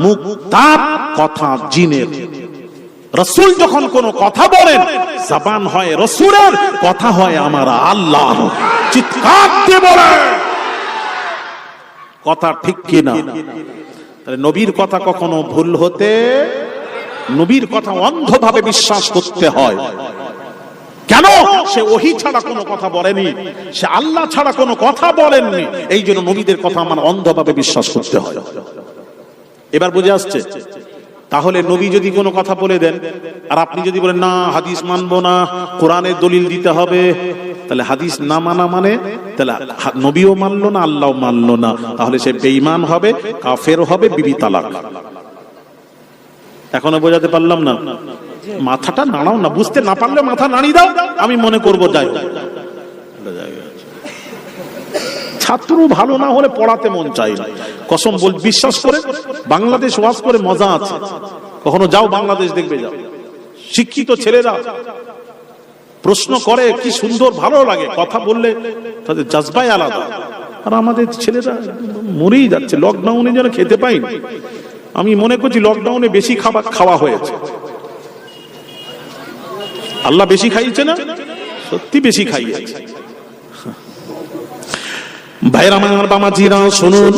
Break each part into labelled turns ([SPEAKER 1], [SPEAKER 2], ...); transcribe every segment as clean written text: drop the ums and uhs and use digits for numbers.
[SPEAKER 1] মুক্তার কথা জিনের। রাসূল যখন কোন কথা বলেন, জবান হয় রাসূলের, কথা হয় আমার আল্লাহর। চিৎকার দিয়ে বলেন কথা ঠিক কিনা? তাহলে নবীর কথা কখনো ভুল হতে, নবীর কথা অন্ধভাবে বিশ্বাস করতে হয়। কেন? সে ওহী ছাড়া কোনো কথা বলেনি, সে আল্লাহ ছাড়া কোনো কথা বলেননি, এই জন্য নবীদের কথা আমার অন্ধভাবে বিশ্বাস করতে হয়। এবার বুঝে আসছে? তাহলে নবী যদি কোনো কথা বলে দেন আর আপনি যদি বলেন না হাদিস মানবো না, কোরআনের দলিল দিতে হবে, তাহলে হাদিস না মানা মানে তাহলে নবীও মানলো না, আল্লাহও মানলো না, তাহলে সে বেঈমান হবে, কাফের হবে, বিবি তালাক। এখনো বোঝাতে পারলাম না? মাথাটা নাড়াও না, বুঝতে না পারলে মাথা নাড়িয়ে দাও, আমি মনে করবো যাই। ছাত্র ভালো না হলে পড়াতে মন চাই না, কসম বল, বিশ্বাস করে। বাংলাদেশ ওয়াজ করে মজা আছে, কখনো যাও বাংলাদেশ দেখবে, যাও। শিক্ষিত ছেলেরা প্রশ্ন করে, কি সুন্দর, ভালো লাগে, কথা বললে তাদের জজবাই আলাদা। আর আমাদের ছেলেরা মরেই যাচ্ছে, লকডাউনে যেন খেতে পাইনি। আমি মনে করছি লকডাউনে বেশি খাবার খাওয়া হয়েছে, আল্লাহ বেশি খাইয়েছে না, সত্যি বেশি খাইয়েছে। ভাইরা আমার, বামাজিরা শুনুন,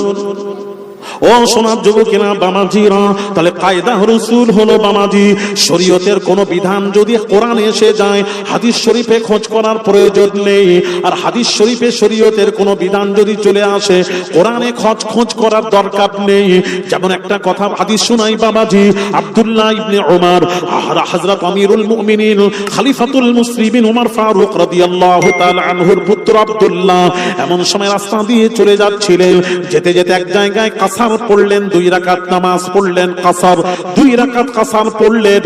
[SPEAKER 1] ও সোনার যুবকেরা, বামাজিরা, তাহলে কায়দা রাসূল হলো বামাজি, শরীয়তের কোন বিধান যদি কোরআনে এসে যায়, হাদিস শরীফে খোঁজ করার প্রয়োজন নেই। আর হাদিস শরীফে শরীয়তের কোন বিধান যদি চলে আসে, কোরআনে খোঁজ করার দরকার নেই। যেমন একটা কথা হাদিস শুনাই বাবাজি, আব্দুল্লাহ ইবনে ওমর, হযরত আমিরুল মুমিনিন খলিফাতুল মুসলিমিন ওমর ফারুক রাদিয়াল্লাহু তাআলা আনহুর পুত্র আব্দুল্লাহ এমন সময় রাস্তা দিয়ে চলে যাচ্ছিলেন, যেতে যেতে এক জায়গায় কাসার পড়লেন, 2 রাকাত নামাজ পড়লেন, কাসার 2 রাকাত কাসার পড়লেন।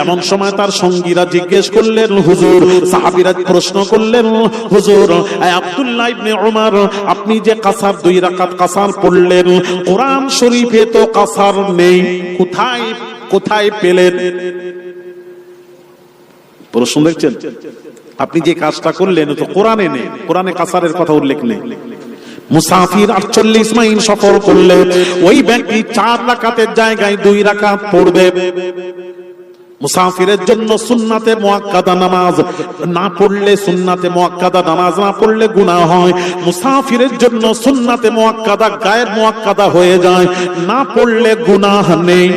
[SPEAKER 1] এমন সময় তার সঙ্গীরা জিজ্ঞেস করলেন, হুজুর, সাহাবীরা প্রশ্ন করলেন, হুজুর, আব্দুল্লাহ ইবনে ওমর, আপনি যে কাসার 2 রাকাত কাসার পড়লেন, কোরআন শরীফে তো কাসার নেই, কোথায় পেলেন? প্রশ্ন দেখছেন? আপনি যে কাজটা করলেন তো কোরআনে নেই, কোরআনে কাসারের কথা উল্লেখ নেই। মুসাফির 48 মাইল সফর করলে ওই ব্যক্তি 4 রাকাতের জায়গায় 2 রাকাত পড়বে। মুসাফিরের জন্য সুন্নাতে মুআক্কাদা নামাজ না পড়লে, সুন্নাতে মুআক্কাদা নামাজ না পড়লে গুনাহ হয়। মুসাফিরের জন্য সুন্নাতে মুআক্কাদা গায়ের মুআক্কাদা হয়ে যায়, না পড়লে গুনাহ নেই।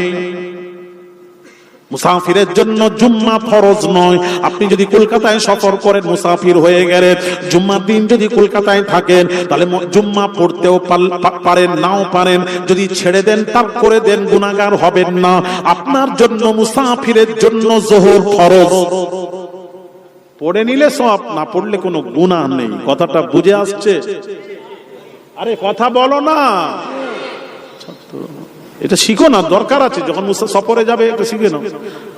[SPEAKER 1] মুসাফিরের জন্য জুম্মা ফরজ নয়। আপনি যদি কলকাতায় সফর করেন, মুসাফির হয়ে গেলেন, জুম্মার দিন যদি কলকাতায় থাকেন, তাহলে জুম্মা পড়তেও পারেন, নাও পারেন। যদি ছেড়ে দেন, তার করে দেন, গুনাহগার হবেন না। আপনার জন্য, মুসাফিরের জন্য যোহর ফরজ, পড়ে নিলে সওয়াব, না পড়লে কোনো গুনাহ নেই। কথাটা বুঝে আসছে? আরে কথা বলো না, এটা শিখো না, দরকার আছে। যখন সফরে যাবে এটা শিখে নাও।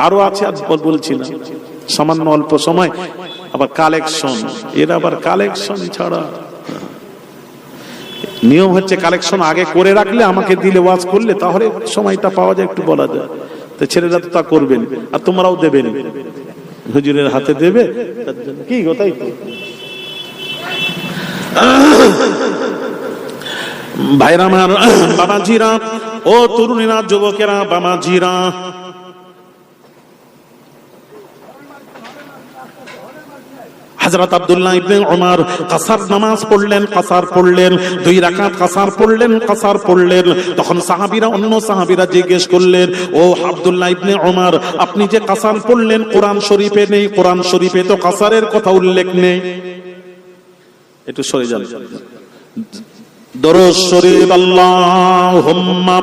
[SPEAKER 1] আরো আছে, আজ বলছি না, সামান্য অল্প সময়। আবার কালেকশন, এর আবার কালেকশন ছাড়া নিয়ম হচ্ছে কালেকশন আগে করে রাখলে, আমাকে দিলে ওয়াজ করলে, তাহলে সময়টা পাওয়া যায়, একটু বলা যায়। তো ছেলেরা তো তা করবেন, আর তোমরাও দেবেন, হুজুরের হাতে দেবে, তার জন্য কি গো, তাই তো। ভাইরা আমার, বাবাজিরা, ও তরুণীরা, যুবকেরা, বাবাজিরা, হযরত আব্দুল্লাহ ইবনে ওমর কাসার নামাজ পড়লেন, কাসার পড়লেন, 2 রাকাত কাসার পড়লেন, কাসার পড়লেন। তখন সাহাবীরা, অন্য সাহাবীরা জিজ্ঞেস করলেন, ও আব্দুল্লাহ ইবনে ওমর, আপনি যে কাসার পড়লেন, কোরআন শরীফে নেই, কোরআন শরীফে তো কাসারের কথা উল্লেখ নেই। একটু সরে যান। দরুদ শরীফ, আল্লাহুম্মা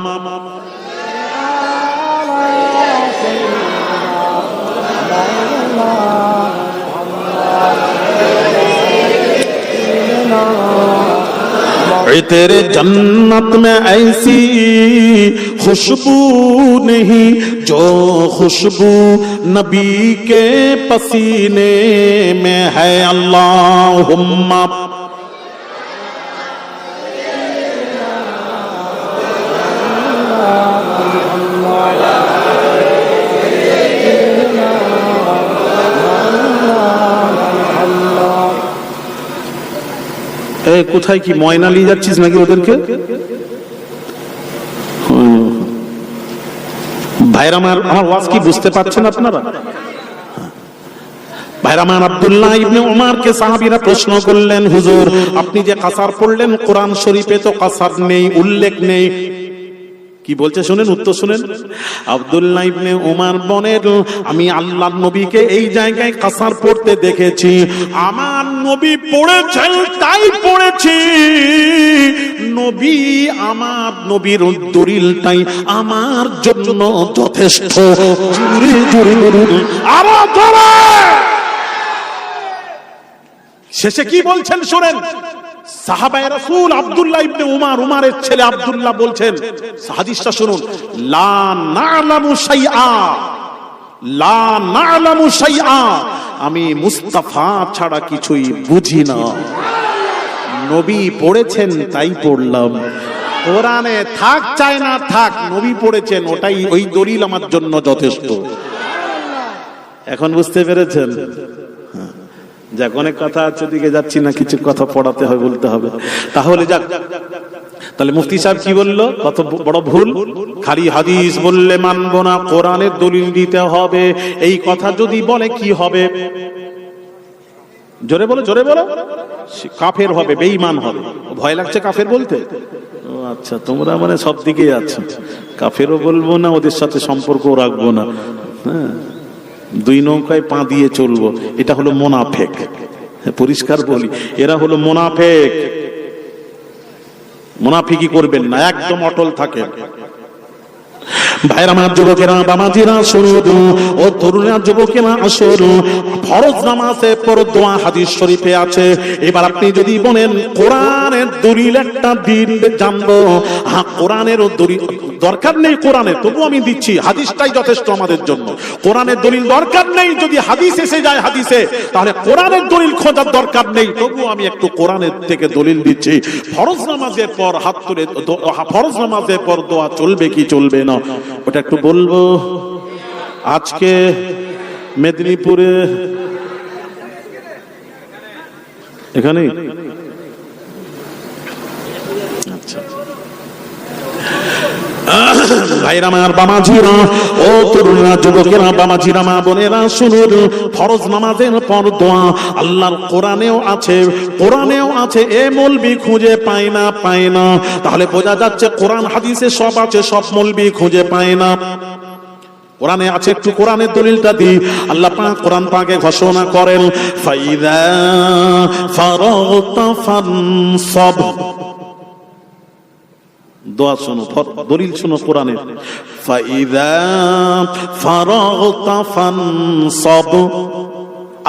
[SPEAKER 1] तेरे जन्नत में ऐसी खुशबू नहीं जो खुशबू नबी के पसीने में है। अल्लाहुम्मा কোথায় কি ময়না নিয়ে যাচ্ছিস নাকি ওদেরকে? ভাইরা আমার ওয়াজ কি বুঝতে পারছেন আপনারা? ভাইরামান আব্দুল্লাহ ইবনে ওমরকে সাহাবীরা প্রশ্ন করলেন, হুজুর আপনি যে কাসার পড়লেন কোরআন শরীফে তো কাসার নেই, উল্লেখ নেই, কি বলছে শুনেন, উত্তর শুনেন। আব্দুল্লাহ ইবনে ওমর বলেন, আমি আল্লাহর নবীকে এই জায়গায় কাসার পড়তে দেখেছি, আমার নবী পড়েছেন তাই পড়েছি, নবী আমার নবীর দলিলটাই আমার জন্য যথেষ্ট। জোরে জোরে বলুন আরো জোরে। শেষে কি বলছেন শুনেন, সাহাবায়ে রাসূল আব্দুল্লাহ ইবনে উমর, উমরের ছেলে আব্দুল্লাহ বলছেন, হাদিসটা শুনুন, লা না'লামু শাইআ, লা না'লামু শাইআ, আমি মুস্তাফা ছাড়া কিছুই বুঝি না, নবী পড়েছেন তাই পড়লাম, কোরআনে থাক চাই না থাক, নবী পড়েছেন ওটাই, ওই দলিল আমার জন্য যথেষ্ট। এখন বুঝতে পেরেছেন? যাক, অনেক কথা আছে, দিকে যাচ্ছি না, কিছু কথা পড়াতে হয়, বলতে হবে। তাহলে যাক, তাহলে মুফতি সাহেব কি বললো, কত বড় ভুল, খালি হাদিস বললে মানবো না, কোরআনের দলিল দিতে হবে, এই কথা যদি বলে কি হবে? জোরে বলো, জোরে বলো, কাফের হবে, বেঈমান হবে। ভয় লাগছে কাফের বলতে? ও আচ্ছা, তোমরা মানে সব দিকেই আছো, কাফেরও বলবো না, ওদের সাথে সম্পর্ক রাখবো না, হ্যাঁ, দুই নৌকায় পা দিয়ে চলবো, এটা হলো মুনাফিক। পরিষ্কার বলি, এরা হলো মুনাফিক। মুনাফিকি করবেন না, একদম অটল থাকেন। ভাইরা আমার, যুবকেরা বামাজিরা শুনুন, ও তরুণেরা যুবকেরা আসুন, ফরজ নামাজে পড়ো দোয়া হাদিস শরীফে আছে। এবার আপনি যদি বলেন কোরআনের দলিল একটা দিন জানবো, হ্যাঁ কোরআনেরও দলিল দরকার নেই, কোরআনের তবু আমি দিচ্ছি, হাদিসটাই যথেষ্ট আমাদের জন্য, কোরআনের দলিল দরকার নেই, যদি হাদিস এসে যায় হাদিসে, তাহলে কোরআনের দলিল খোঁজার দরকার নেই, তবু আমি একটু কোরআনের থেকে দলিল দিচ্ছি। ফরজ নামাজের পর হাত তুলে, ফরজ নামাজের পর দোয়া চলবে কি চলবে না ওটা একটু বলবো। আজকে মেদিনীপুরে এখানে আচ্ছা ভাইরা আমার, বামাজিরা, ও তরুণরা যুবকেরা বামাজিরা মা বোনেরা শুনুন, ফরজ নামাজের পর দোয়া আল্লাহর কোরআনেও আছে, কোরআনেও আছে, এ মৌলবি খুঁজে পায় না, পায় না, তাহলে বোঝা যাচ্ছে কোরআন হাদিসে সব আছে, সব মৌলবি খুঁজে পায় না, কোরআনে আছে। একটু কোরআনের দলিলটা দিই। আল্লাহ পাক কোরআন পাকে ঘোষণা করেন, ফাইদা ফারাগতা ফানসাব, দোয়া শোনো, দলিল শোনো কোরআনের, ফাইদা ফারাগতা ফানসাব,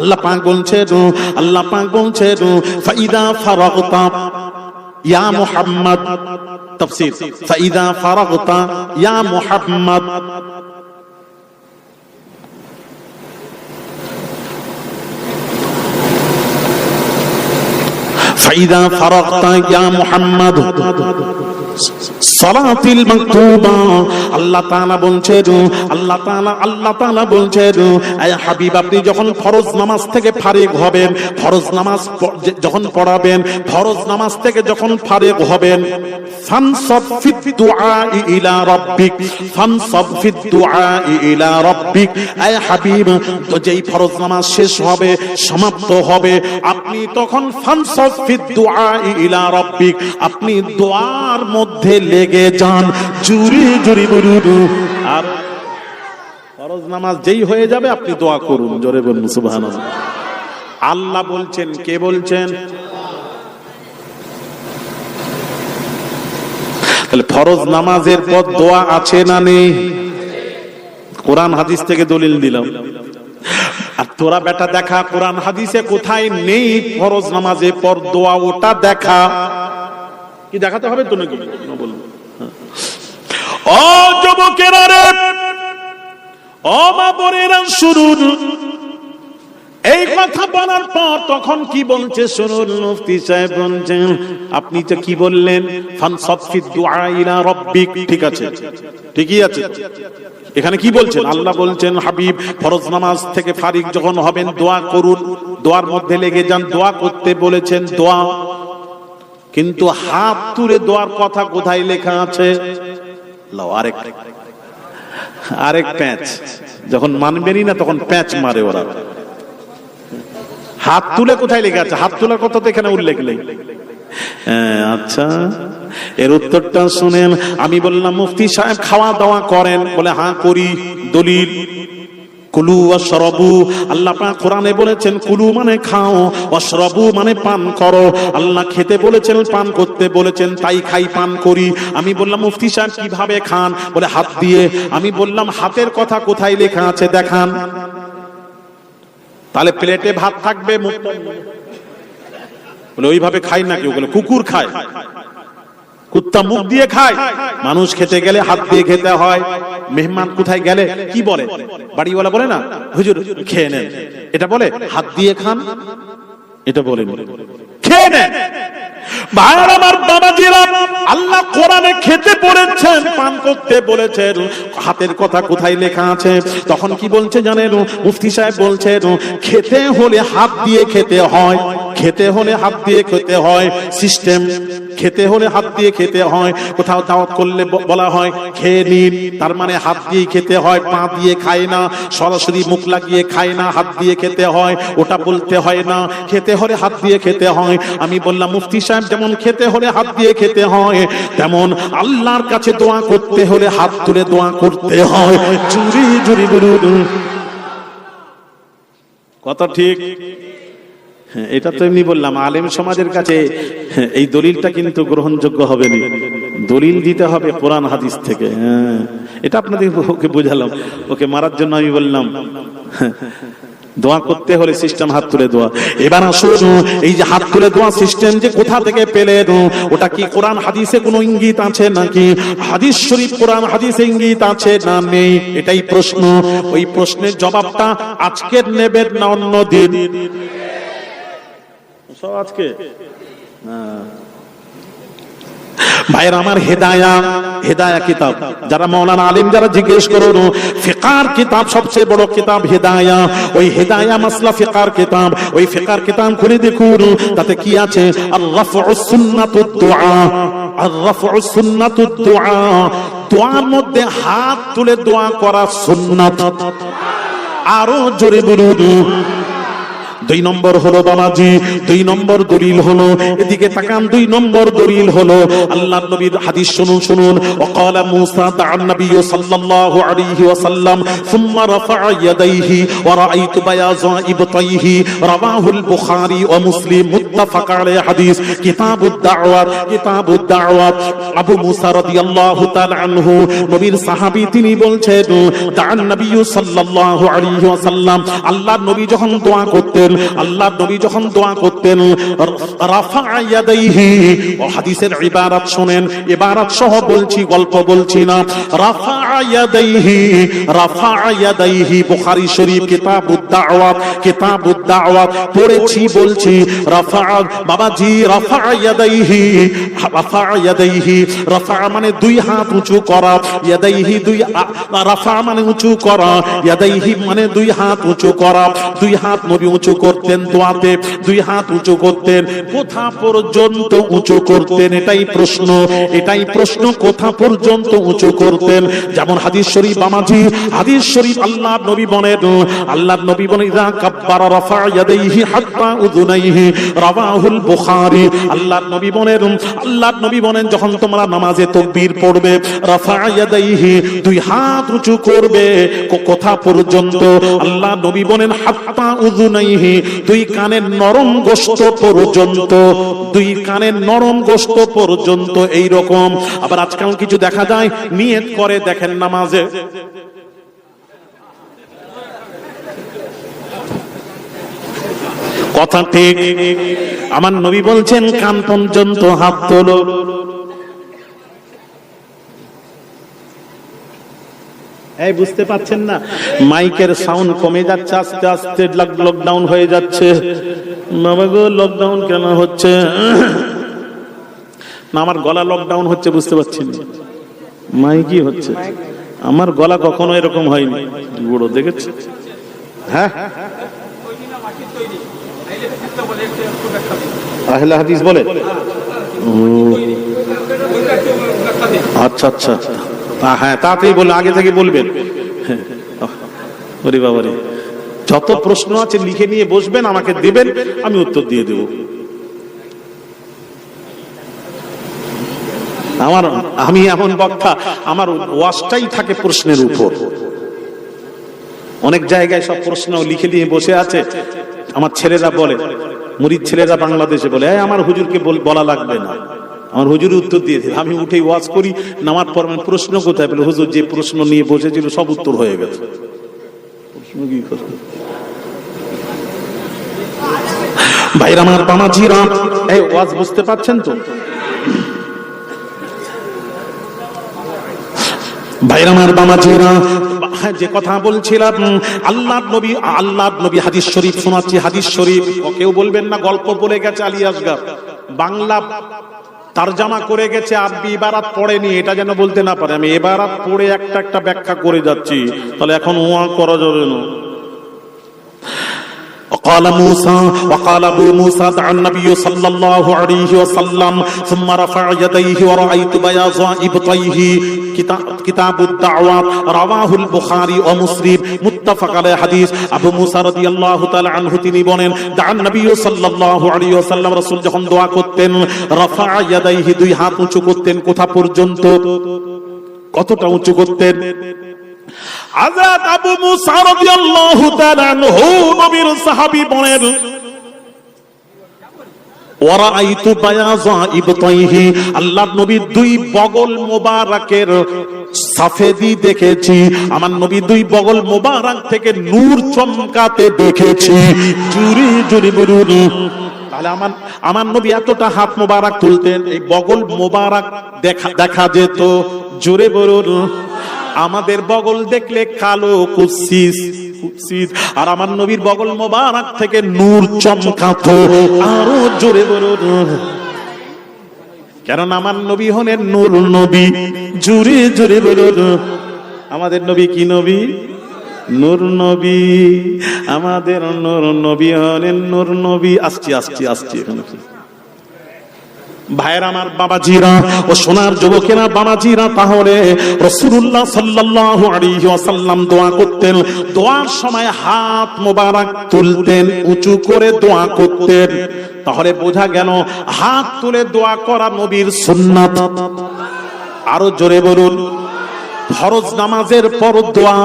[SPEAKER 1] আল্লাহ পাক বলছেন, আল্লাহ পাক বলছেন ফাইদা ফারাগতা ইয়া মুহাম্মদ, তাফসীর ফাইদা ফারাগতা ইয়া মুহাম্মদ, ফাইদা ফারাগতা ইয়া মুহাম্মদ সালাতিল মাকতুবা, আল্লাহ তাআলা বলছেন, আল্লাহ তাআলা বলছেন, হে হাবিব আপনি যখন ফরজ নামাজ থেকে ফারিগ হবেন, ফরজ নামাজ যখন পড়াবেন, ফরজ নামাজ থেকে যখন ফারিগ হবেন, ফানসাব ফিদ দুআ ইলা রাব্বিক, ফানসাব ফিদ দুআ ইলা রাব্বিক, হে হাবিব তো যেই ফরজ নামাজ শেষ হবে, সমাপ্ত হবে, আপনি তখন ফানসাব ফিদ দুআ ইলা রাব্বিক, আপনি দোয়ার মধ্যে লেগে যান, জুরি জুরি বলুন। আর ফরজ নামাজ যেই হয়ে যাবে আপনি দোয়া করুন, জোরে বলুন সুবহানাল্লাহ। আল্লাহ বলছেন, কে বলছেন? তাহলে ফরজ নামাজের পর দোয়া আছে না নেই? কোরআন হাদিস থেকে দলিল দিলাম। আর তোরা বেটা দেখা কোরআন হাদিসে কোথায় নেই ফরজ নামাজের পর দোয়া, ওটা দেখা। কি দেখাতে হবে তো নাকি? ও যুবকেরা রে, ও মা বোনেরা শুনুন, এই কথা বলার পর তখন কি বলছে শুনুন, মুফতি সাহেব বলছেন, আপনি তো কি বললেন, ফানসাব ফিদ দুআ ইলা রাব্বিক, ঠিক আছে, ঠিকই আছে। এখানে কি বলছেন? আল্লাহ বলছেন হাবিব ফরজ নামাজ থেকে ফারিগ যখন হবেন দোয়া করুন, দোয়ার মধ্যে লেগে যান, দোয়া করতে বলেছেন, দোয়া কিন্তু হাত তুলে দোয়ার কথা কোথায় লেখা আছে? আরেক প্যাঁচ, যখন মানবেনই না তখন প্যাঁচ মারে ওরা। হাত তুলে কোথায় লেখা আছে? হাত তোলার কথা তো এখানে উল্লেখ নেই। আচ্ছা, এর উত্তরটা শুনেন। আমি বললাম মুফতি সাহেব খাওয়া দাওয়া করেন? বলে হ্যাঁ করি। দলিল কুলু ওয়াশরাবু, আল্লাহ পাক কোরআনে বলেছেন কুলু মানে খাও, ওয়াশরাবু মানে পান করো। আল্লাহ খেতে বলেছেন, পান করতে বলেছেন, তাই খাই পান করি। আমি বললাম মুফতি সাহেব কিভাবে খান? বলে হাত দিয়ে। আমি বললাম হাতের কথা কোথায় লেখা আছে দেখান। তাহলে প্লেটে ভাত থাকবে, বলে ওইভাবে খাই না কেউ, বলে কুকুর খায়, কুত্তা মুখ দিয়ে খায়। মানুষ খেতে গেলে হাত দিয়ে খেতে হয়। মেহমান কোথায় গেলে কি বলে? বাড়িওয়ালা বলে না হুজুর খেয়ে নেন, এটা বলে হাত দিয়ে খান, এটা বলে খেয়ে নেন। ভাইরা আমার, বাবাজিরা, আল্লাহ কোরআনে খেতে বলেছেন, পান করতে বলেছেন, হাতের কথা কোথায় লেখা আছে? তখন কি বলছে জানেন? মুফতি সাহেব বলছেন খেতে হলে হাত দিয়ে খেতে হয়, খেতে হলে হাত দিয়ে খেতে হয়। সিস্টেম, খেতে হলে হাত দিয়ে খেতে হয়। কোথাও দাওয়াত করলে বলা হয় খেয়ে নিন, তার মানে হাত দিয়ে খেতে হয়, পা দিয়ে খায় না, সরাসরি মুখ লাগিয়ে খায় না, হাত দিয়ে খেতে হয়। ওটা বলতে হয় না, খেতে হলে হাত দিয়ে খেতে হয়। আমি বললাম মুফতি সাহেব যেমন খেতে হলে হাত দিয়ে খেতে হয়, তেমন আল্লাহর কাছে দোয়া করতে হলে হাত তুলে দোয়া করতে হয়। জুরি জুরি বলুন, কথা ঠিক? এটা তো এমনি বললাম, আলেম সমাজের কাছে এই দলিলটা কিন্তু গ্রহণযোগ্য হবে না। দলিল দিতে হবে কোরআন হাদিস থেকে। এটা আপনাদের ওকে বোঝালাম, ওকে মারার জন্য আমি বললাম দোয়া করতে হলে সিস্টেম হাত তুলে দোয়া। এবার আসুন, এই যে হাত তুলে দোয়া সিস্টেম যে কোথা থেকে পেলেন, ওটা কি কোরআন হাদিসে কোনো ইঙ্গিত আছে নাকি? হাদিস শরীফ কোরআন হাদিসে ইঙ্গিত আছে না নেই? এটাই প্রশ্ন। ওই প্রশ্নের জবাবটা আজকের নেবেন না অন্য দিন? আজকে ভাইরা আমার, হেদায়া কিতাব, যারা মাওলানা আলিম যারা জিজ্ঞেস করুন, ফিকার কিতাব সবচেয়ে বড় কিতাব হেদায়া। ওই হেদায়া মাসলা ফিকার কিতাব, ওই ফিকার কিতাব খুলে দেখুন, তাতে কি আছে? আর রাফউস সুন্নাতুদ দুআ, আর রাফউস সুন্নাতুদ দুআ, দোয়ার মধ্যে হাত তুলে দোয়া করা সুন্নাত। আরো জোরে বলুন। 2 নম্বর হলো বাবাজি, 2 নম্বর দলিল হলো, এদিকে তাকান, 2 নম্বর দলিল হলো আল্লাহর নবীর হাদিস শুনুন শুনুন। ওয়াকালা মূসা তাআন নবী সাল্লাল্লাহু আলাইহি ওয়াসাল্লাম সুম্মা রাফা'a ইয়াদাইহি ওয়া রাআইতু বায়াযা ইবতাইহি, রাওয়াহুল বুখারী ওয়া মুসলিম, মুত্তাফাক আলাইহি হাদিস। কিতাবুদ দাওয়াত, কিতাবুদ দাওয়াত। আবু মূসা রাদিয়াল্লাহু তাআলা আনহু, নবীর সাহাবী, তিনি বলছেন তাআন নবী সাল্লাল্লাহু আলাইহি ওয়াসাল্লাম, আল্লাহর নবী যখন দোয়া করতেন, আল্লাহ নবী যখন দোয়া করতেন, রাফা'a ইয়াদাইহি, ও হাদিসের ইবারত শুনেন, ইবারত সহ বলছি, গল্প বলছি না। রাফা'a ইয়াদাইহি, রাফা'a ইয়াদাইহি, বুখারী শরীফ কিতাবুদ দাওয়াত, কিতাবুদ দাওয়াত পড়েছি বলছি। রাফা'a বাবাজি, রাফা'a ইয়াদাইহি, রাফা'a ইয়াদাইহি, রাফা'a মানে 2 হাত উঁচু করা, ইয়াদাইহি 2, রাফা'a মানে উঁচু করা, ইয়াদাইহি মানে 2 হাত উঁচু করা। 2 হাত নবী উঁচু করতেন দোয়াতে, 2 হাত উঁচু করতেন। কোথা পর্যন্ত উঁচু করতেন? এটাই প্রশ্ন, এটাই প্রশ্ন, কোথা পর্যন্ত উঁচু করতেন? যেমন হাদিস শরীফ বামাজি, হাদিস শরীফ আল্লাহর নবী বলেন, আল্লাহর নবী বলেন ইযা কাব্বারা রাফা'a ইয়াদাইহি হাত্তা উযুনাইহি, রাওয়াহুল বুখারী। আল্লাহর নবী বলেন, আল্লাহর নবী বলেন যখন তোমরা নামাজে তাকবীর পড়বে, রাফা'a ইয়াদাইহি 2 হাত উঁচু করবে। কোথা পর্যন্ত? আল্লাহর নবী বলেন হাত্তা উযুনাইহি, 2 কানের নরম গোশত পর্যন্ত, 2 কানের নরম গোশত পর্যন্ত। এই রকম। আবার আজকাল কিছু দেখা যায় নিয়ত করে, দেখেন নামাজে, কথা ঠিক? আমার নবী বলছেন কান পর্যন্ত হাত তোলো। এই বুঝতে পাচ্ছেন না? মাইকের সাউন্ড কমে যাচ্ছে আস্তে আস্তে, লকডাউন হয়ে যাচ্ছে। বাবা গো, লকডাউন কেন হচ্ছে? না, আমার গলা লকডাউন হচ্ছে, বুঝতে পারছেন? মাইকই হচ্ছে। আমার গলা কখনো এরকম হয়নি। বড় দেখেছে? হ্যাঁ, আহলে হাদিস বলে আচ্ছা আচ্ছা, হ্যাঁ তাড়াতাড়ি বলে, আগে থেকে বলবেন। ওরে বাবা রে, যত প্রশ্ন আছে লিখে নিয়ে বসবেন, আমাকে দেবেন, আমি উত্তর দিয়ে দেব। আমি এমন বক্তা, আমার ওয়াজটাই থাকে প্রশ্নের উপর। অনেক জায়গায় সব প্রশ্ন লিখে নিয়ে বসে আছে, আমার ছেলেরা বলে, মুরিদ ছেলেরা বাংলাদেশে বলে, আমার হুজুরকে বলা লাগবে না, আমার হুজুর উত্তর দিয়ে দেবে। আমি উঠে ওয়াজ করি, নামার পর প্রশ্ন কোথায় পেলে, হুজুর যে প্রশ্ন নিয়ে বসেছিল সব উত্তর হয়ে গেছে। প্রশ্ন কি করবে ভাইরা আমার, বামাজিরা, এই ওয়াজ বুঝতে পারছেন তো ভাইরা আমার, বামাজিরা? যে কথা বলছিলাম, আল্লাহর নবী হাদিস শরীফ শোনাচ্ছি, হাদিস শরীফ। কেউ বলবেন না গল্প বলে গেছে আলী আসগার, বাংলা তারজামা করে গেছে, আরবি ইবারাত পড়েনি, এটা যেন বলতে না পারে। আমি ইবারাত পড়ে একটা একটা ব্যাখ্যা করে যাচ্ছি, তাহলে এখন ওয়া করা যাবে না। وقال موسى وقال ابو موسى دعا النبي صلى الله عليه وسلم ثم رفع يديه ورأيت بياض ابطيه كتاب الدعوات رواه البخاري ومسلم متفق عليه حديث। আবু মুসা রাদিয়াল্লাহু তাআলা আনহু তিনি বলেন, দা নবী সাল্লাল্লাহু আলাইহি ওয়াসাল্লাম, রাসূল যখন দোয়া করতেন, রাফা ইয়াদাইহি, দুই হাত উঁচু করতেন। কোথা পর্যন্ত? কতটা উঁচু করতেন? হযরত আবু মুসা রাদিয়াল্লাহু তাআলা আনহু নবীর সাহাবী বলেন, ওয়ারাআইতু বায়াযা ইবতাইহি, আল্লাহর নবীর দুই বগল মোবারকের সাফেদি দেখেছি, আমার নবী দুই বগল মোবারক থেকে নূর চমকাতে দেখেছি। জুরি জুরি বলুন, তাহলে আমার নবী এতটা হাত মোবারক তুলতেন, এই বগল মোবারক দেখা যেত। জোরে বলুন, আমাদের বগল দেখলে কালো কুৎসিত, আর আমার নবীর বগল মোবারক থেকে নূর চমকাতো। আরো জোরে বলুন, কারণ আমার নবী হলেন নূর নবী। জোরে জোরে বলুন, আমাদের নবী কি নবী? নূর নবী। আমাদের নূর নবী হলেন নূর নবী। আসছি এখানে ভাইয়ের আমার, বাবাজিরা ও সোনার যুবকেরা, বাবাজিরা, তাহলে রাসূলুল্লাহ সাল্লাল্লাহু আলাইহি ওয়াসাল্লাম দোয়া করতেন, দোয়ার সময় হাত মোবারক তুলতেন, উঁচু করে দোয়া করতেন। তাহলে বোঝা গেল হাত তুলে দোয়া করা নবীর সুন্নাত। আরো জোরে বলুন, ফরজ নামাজের পর দোয়া,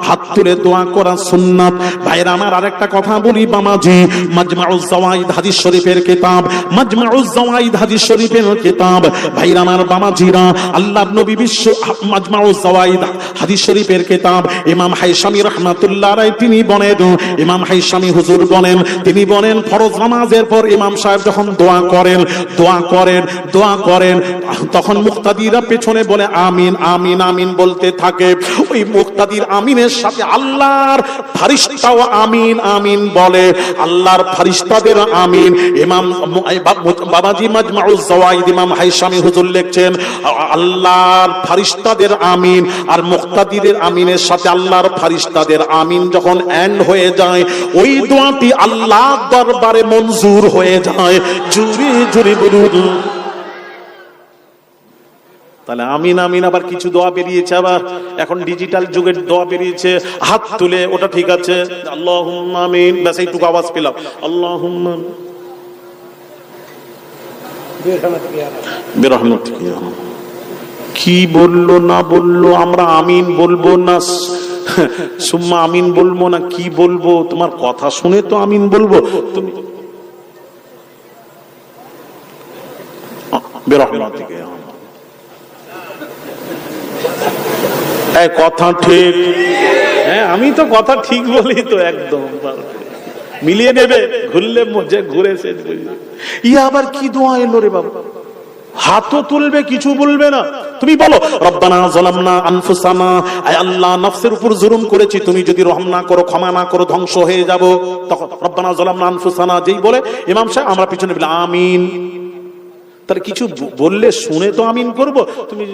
[SPEAKER 1] হাত তুলে দোয়া করা সুন্নাত। ভাইরা আমার, আরেকটা কথা বলি, বামাজি, মাজমাউজ জাওয়াইদ হাদিস শরীফের কিতাব, মাজমাউজ জাওয়াইদ হাদিস শরীফের কিতাব। ভাইরা আমার, বামাজিরা, আল্লাহর নবী বিশ্ব মাজমাউজ জাওয়াইদ হাদিস শরীফের কিতাব, ইমাম হাইসামি রাহমাতুল্লাহ আলাইহি তিনি বলেন, ইমাম হাইসামি হুজুর বলেন, তিনি বলেন, ফরজ নামাজের পর ইমাম সাহেব যখন দোয়া করেন, তখন মুক্তাদিরা পেছনে বলে আমিন আমিন আমিন বলতে থাকে। ওই মুক্তাদির আমিনের সাথে আল্লাহর ফেরেশতাও আমিন আমিন বলে, আল্লাহর ফেরেশতাদের আমিন। ইমাম বাবাজি মাজমাউজ জাওয়াইদ ইমাম হাইসামি হুজুর লিখছেন, আল্লাহর ফেরেশতাদের আমিন আর মুক্তাদিরের আমিনের সাথে আল্লাহর ফেরেশতাদের আমিন যখন এন্ড হয়ে যায়, ওই দোয়াটি আল্লাহর দরবারে মঞ্জুর হয়ে যায়। জুরি জুরি বলুন। তাহলে আমিন আমিন, আবার কিছু দোয়া বেরিয়েছে, আবার এখন ডিজিটাল যুগের দোয়া বেরিয়েছে, হাত তুলে, ওটা ঠিক আছে, আল্লাহুম্মা আমিন, ব্যাস এইটুকু আওয়াজ পেলাম, আল্লাহুম্মা বিরহমাতিকা। কি বললো না বললো, আমরা আমিন বলবো না সুম্মা আমিন বলবো না, কি বলবো? তোমার কথা শুনে তো আমিন বলবো। তুমি বিরহমাতিকা, কথা ঠিক? হ্যাঁ, আমি তো কথা ঠিক বলি তো, একদম মিলিয়ে নেবে, ঘুরলে ঘুরেছে। আবার কি দোয়া এলো রে বাবা? হাতও তুলবে, কিছু বলবে না। তুমি বলো, রব্বানা যালামনা আনফুসানা, আয় আল্লাহ, নফসের উপর জুলুম করেছি, তুমি যদি রহম না করো, ক্ষমা না করো, ধ্বংস হয়ে যাব। তখন রব্বানা যালামনা আনফুসানা যেই বলে ইমাম সাহেব, আমরা পিছনে বলি আমিন। তাহলে কিছু বললে শুনে তো আমিন করব। তুমি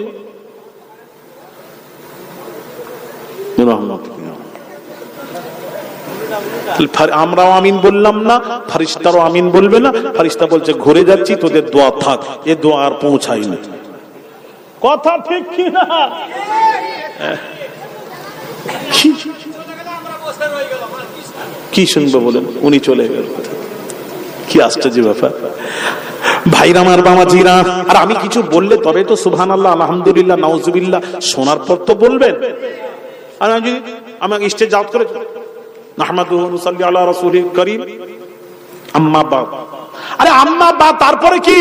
[SPEAKER 1] আমরাও আমিন বললাম না, ফারিস্তারও আমিন বলবে না। ফারিস্তা বলছে ঘুরে যাচ্ছি, তোদের দোয়া থাক, এ দোয়া আর পৌঁছায়নি। কথা ঠিক কি না? কি শুনবো বলেন? উনি চলে গেল। কি আশ্চর্য ব্যাপার ভাইরা আমার, বাবাজিরা। আর আমি কিছু বললে তবে তো সুবহানাল্লাহ, আলহামদুলিল্লাহ, নাউজুবিল্লাহ শোনার পর তো বলবেন। আর আমি যদি আমাকে স্টেজ আউট করে নাহমাদুহু ওয়া নুসাল্লি আলা রাসূলিল কারীম, আম্মা বাদ। আরে আম্মা বাদ তারপরে কি?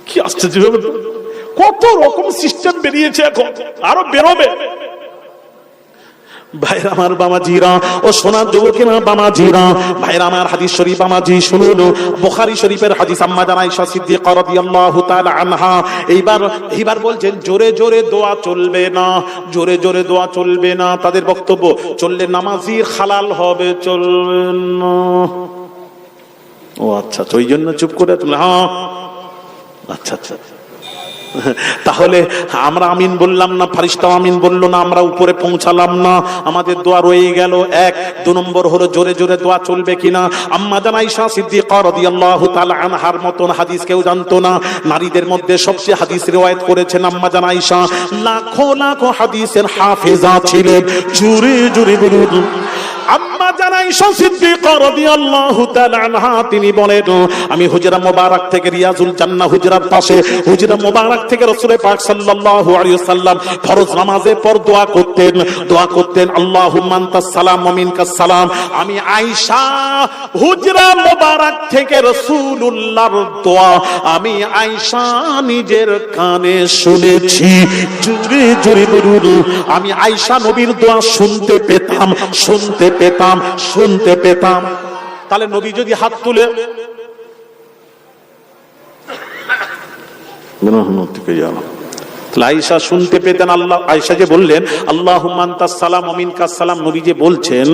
[SPEAKER 1] কি আশ্চর্য ব্যাপার! কত রকম সিস্টেম বেরিয়েছে, এখন আরো বেরোবে। ভাইরা আমার, বাবাজিরা ও সোনার যুবকেরা, বাবাজিরা, ভাইরা আমার, হাদিস শরীফ বাবাজি শুনুন, বুখারী শরীফের হাদিস। আম্মা জান আয়েশা সিদ্দিকা রাদিয়াল্লাহু তাআলা আনহা এইবার বলছেন জোরে জোরে দোয়া চলবে না, জোরে জোরে দোয়া চলবে না। তাদের বক্তব্য, চললে নামাজির হালাল হবে, চলবে না। ও আচ্ছা, তো ওই জন্য চুপ করে তুলে। হ্যাঁ আচ্ছা আচ্ছা, তাহলে আমরা আমিন বললাম না, ফারিস্তাও আমিন বললো না, আমরা উপরে পৌঁছালাম না, আমাদের দোয়া রয়ে গেল। এক, দু নম্বর হলো জোরে জোরে দোয়া চলবে কিনা। আম্মা জান আয়েশা সিদ্দিকা রাদিয়াল্লাহু তাআলা আনহার মতন হাদিস কেউ জানতো না। নারীদের মধ্যে সবচেয়ে হাদিস রিওয়ায়াত করেছেন আম্মা জান আয়েশা। লাখো লাখো হাদিসের হাফেজা ছিলেন। জোরে জোরে বলুন আম্মা জান আয়েশা সিদ্দিকা রাদিয়াল্লাহু তাআলা আনহা, তিনি বলেন, আমি হুজরা মুবারক থেকে, রিয়াজুল জান্নাহ হুজরার পাশে, হুজরা মুবারক থেকে রাসূল পাক সাল্লাল্লাহু আলাইহি ওয়াসাল্লাম ফরজ নামাজের পর দোয়া করতেন আল্লাহুম্মা আনতাস সালাম ওয়া মিনকাস সালাম। আমি আয়েশা হুজরা মুবারক থেকে রাসূলুল্লাহর দোয়া আমি আয়েশা নিজের কানে শুনেছি। জোরে জোরে বলুন, আমি আয়েশা নবীর দোয়া শুনতে পেতাম। তাহলে নবী যদি হাত তুলে, আয়েশা শুনতে পেতেন। আল্লাহ, আয়েশা যে বললেন আল্লাহুম্মা আনতাস সালাম ওয়া মিনকাস সালাম, নবী যে বলছেন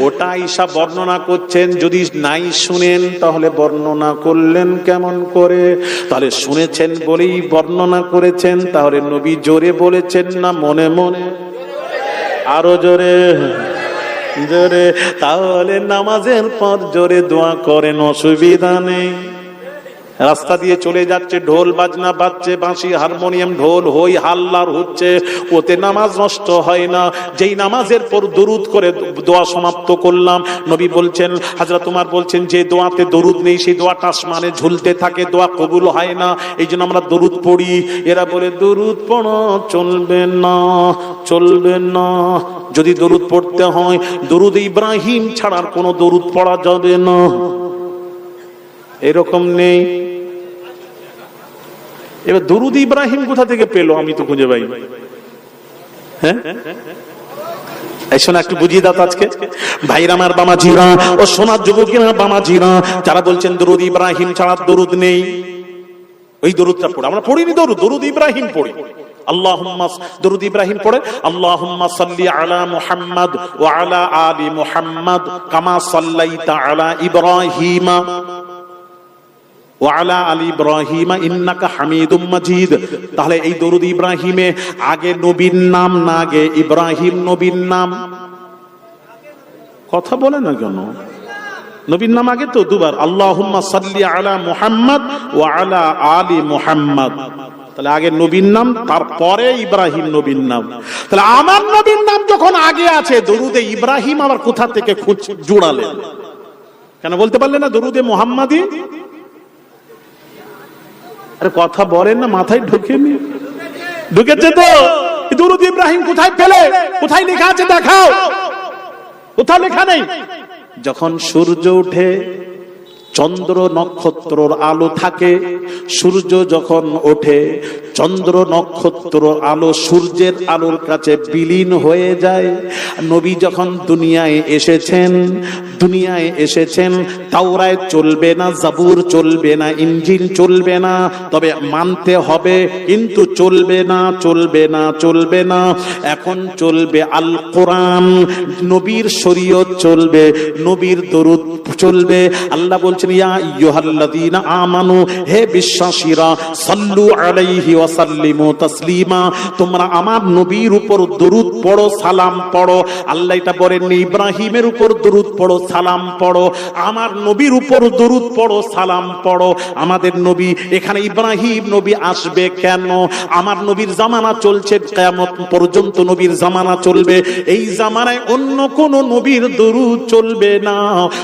[SPEAKER 1] ওটা আয়েশা বর্ণনা করছেন। যদি নাই শুনেন তাহলে বর্ণনা করলেন কেমন করে? তাহলে শুনেছেন বলেই বর্ণনা করেছেন। তাহলে নবী জোরে বলেছেন না মনে মনে? আরো জোরে জোরে। তাহলে নামাজের পর জোরে দোয়া করেন, অসুবিধা নেই। রাস্তা দিয়ে চলে যাচ্ছে, ঢোল বাজনা বাজছে, বাঁশি হারমোনিয়াম ঢোল হই হাল্লার হচ্ছে, ওতে নামাজ নষ্ট হয় না। যেই নামাজের পর দরুদ করে দোয়া সমাপ্ত করলাম, নবী বলছেন, হযরত ওমর বলছেন, যে দোয়াতে দরুদ নেই সেই দোয়াটা আসমানে ঝুলতে থাকে, দোয়া কবুল হয় না। এই জন্য আমরা দরুদ পড়ি। এরা বলে দরুদ পড়া চলবে না। যদি দরুদ পড়তে হয় দরুদ ইব্রাহিম ছাড়ার কোনো দরুদ পড়া যাবে না, এরকম নেই। এবার দরুদ ইব্রাহিম কোথা থেকে পেলো? আমি তো খুঁজে পাই। হ্যাঁ, একটু বুঝিয়ে দাও আজকে ভাইরা আমার, বামাজিরা ও সোনার যুবকেরা, বামাজিরা, যারা বলছেন দরুদ ইব্রাহিম ছাড়া দরুদ নেই, ওই দরুদটা পড়ে। আমরা পড়িনি দরুদ ইব্রাহিম পড়ি। আল্লাহুম্মা, দরুদ ইব্রাহিম পড়ে আল্লাহুম্মা সাল্লি আলা মুহাম্মাদ ওয়া আলা আলি মুহাম্মাদ কামা সাল্লাইতা আলা ইব্রাহিমা ওয়া আলা আলি ইব্রাহিমা ইন্নাকা হামিদুম মাজিদ। তাহলে এই দরুদ ইব্রাহিমে আগে নবীর নাম না আগে ইব্রাহিম নবীর নাম? কথা বলে না কেন? নবীর নাম আগে তো দুবার, আল্লাহুম্মা সাল্লি আলা মুহাম্মাদ ওয়া আলা আলি মুহাম্মাদ। তাহলে আগে নবীর নাম, তারপরে ইব্রাহিম নবীর নাম। তাহলে আমার নবীর নাম যখন আগে আছে, দরুদে ইব্রাহিম আবার কোথা থেকে জোড়ালেন? কেন বলতে পারলেন না দরুদে মুহাম্মাদি? আরে কথা বলেন না, মাথায় ঢুকেনি? ঢুকেছে তো? দরুদ ইব্রাহিম কোথায় পেলে? কোথায় লেখা আছে দেখাও। কোথাও লেখা নেই। যখন সূর্য ওঠে, চন্দ্র নক্ষত্রর আলো থাকে, সূর্য যখন ওঠে চন্দ্র নক্ষত্র আলো সূর্যের আলোর কাছে বিলীন হয়ে যায়। নবী যখন দুনিয়ায় এসেছেন, তাওরাত চলবে না, জাবুর চলবে না, ইনজিল চলবে না, তবে মানতে হবে, কিন্তু চলবে না। এখন চলবে আল কোরআন, নবীর শরীয়ত চলবে, নবীর দরুদ চলবে। আল্লাহ বলছেন বলছেন ইয়া আইয়ুহাল্লাযীনা আমানু, হে বিশ্বাসীরা, সাল্লু আলাইহি ওয়া সাল্লিমু তাসলিমা, তোমরা আমার নবীর উপর দরুদ পড়ো, সালাম পড়ো। আল্লাহ এটা বলেননি ইব্রাহিমের উপর দরুদ পড়ো, সালাম পড়ো, আমার নবীর উপর দরুদ পড়ো, সালাম পড়ো। আমাদের নবী, এখানে ইব্রাহিম নবী আসবে কেন? আমার নবীর জামানা চলছে, কিয়ামত পর্যন্ত নবীর জামানা চলবে। এই জামানায় অন্য কোন নবীর দরুদ চলবে না,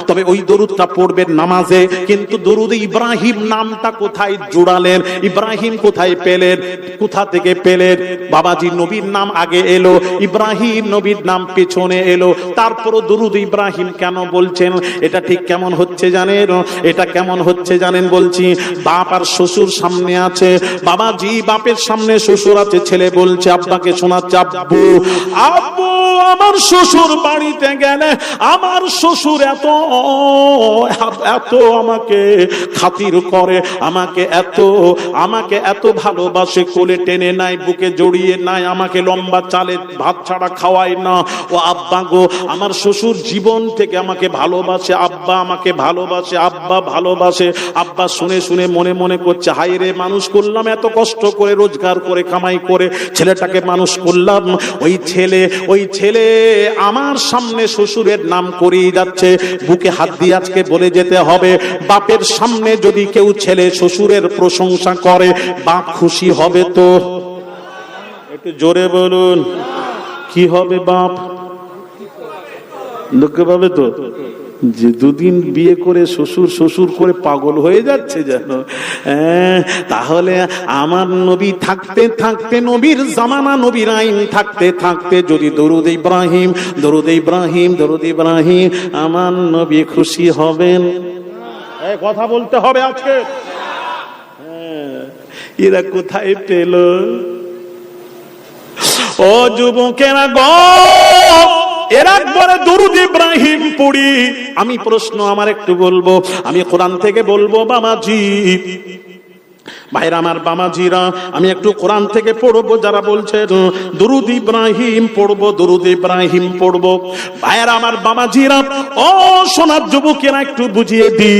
[SPEAKER 1] তবে ওই দরুদটা পড়বেন নামাজে। কিন্তু দরুদ ইব্রাহিম নামটা কোথায় জুড়ালেন? ইব্রাহিম কোথায় পেলেন? কোথা থেকে পেলেন? বাবাজি নবীর নাম আগে এলো, ইব্রাহিম নবীর নাম পেছনে এলো, তারপরও দরুদ ইব্রাহিম কেন বলছেন? এটা ঠিক কেমন হচ্ছে জানেন? এটা কেমন হচ্ছে জানেন? বলছি, বাপ আর শ্বশুর সামনে আছে, বাবাজি বাপের সামনে শ্বশুর আছে, ছেলে বলছে আব্বাকে শোনাচ্ছে, আব্বু আব্বু আমার শ্বশুর বাড়িতে গেলে আমার শ্বশুর এত এত আমাকে খাতির করে, আমাকে এত ভালোবাসে, কোলে টেনে নাই, বুকে জড়িয়ে নাই, আমাকে লম্বা চালে ভাত ছাড়া খাওয়ায় না। ও আব্বা গো, আমার শ্বশুর জীবন থেকে আমাকে ভালোবাসে, আব্বা আমাকে ভালোবাসে, আব্বা ভালোবাসে। আব্বা শুনে শুনে মনে মনে করছে, হায় রে, মানুষ করলাম এত কষ্ট করে, রোজগার করে কামাই করে ছেলেটাকে মানুষ করলাম, ওই ছেলে আমার সামনে শ্বশুরের নাম করিয়ে যাচ্ছে। বুকে হাত দিয়ে আজকে বলে যেতে হবে, বাপের সামনে যদি কেউ ছেলে শ্বশুরের প্রশংসা করে, বাপ খুশি হবে তো? একটু জোরে বলুন, কি হবে? বাপ লোকে ভাবে তো যে দুদিন বিয়ে করে শ্বশুর শ্বশুর করে পাগল হয়ে যাচ্ছে যেন। তাহলে আমার নবী থাকতে থাকতে, নবীর জামানা, নবীর আইন থাকতে থাকতে যদি দরুদ ইব্রাহিম, দরুদ ইব্রাহিম, দরুদ ইব্রাহিম, আমার নবী খুশি হবেন? কথা বলতে হবে আজকে। এরা কোথায় পেল? ও যুবকেরা গো, এর একবারে দরুদ ইব্রাহিম পড়ি। আমি প্রশ্ন আমার একটু বলবো, আমি কোরআন থেকে বলবো বাবাজি, ভাইরা আমার, বাবাজিরা, আমি একটু কোরআন থেকে পড়বো। যারা বলছে দরুদ ইব্রাহিম পড়বো, দরুদ ইব্রাহিম পড়বো, ভাইরা আমার, বাবাজিরা, ও সোনার যুবকেরা, একটু বুঝিয়ে দি,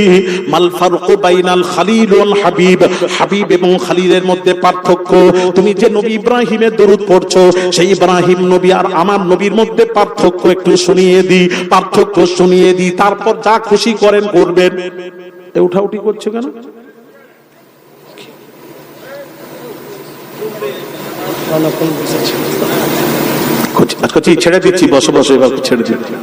[SPEAKER 1] মাল ফারকু বাইনাল খালিল ওয়াল হাবিব, হাবিব এবং খালিলের মধ্যে পার্থক্য। তুমি যে নবী ইব্রাহিমের দরুদ পড়ছো, সেই ইব্রাহিম নবী আর আমার নবীর মধ্যে পার্থক্য একটু শুনিয়ে দি, পার্থক্য শুনিয়ে দি, তারপর যা খুশি করেন করবেন। উঠাউঠি করছো কেন? ছেড়ে দিচ্ছি, বসে বসে এবার ছেড়ে দিচ্ছি।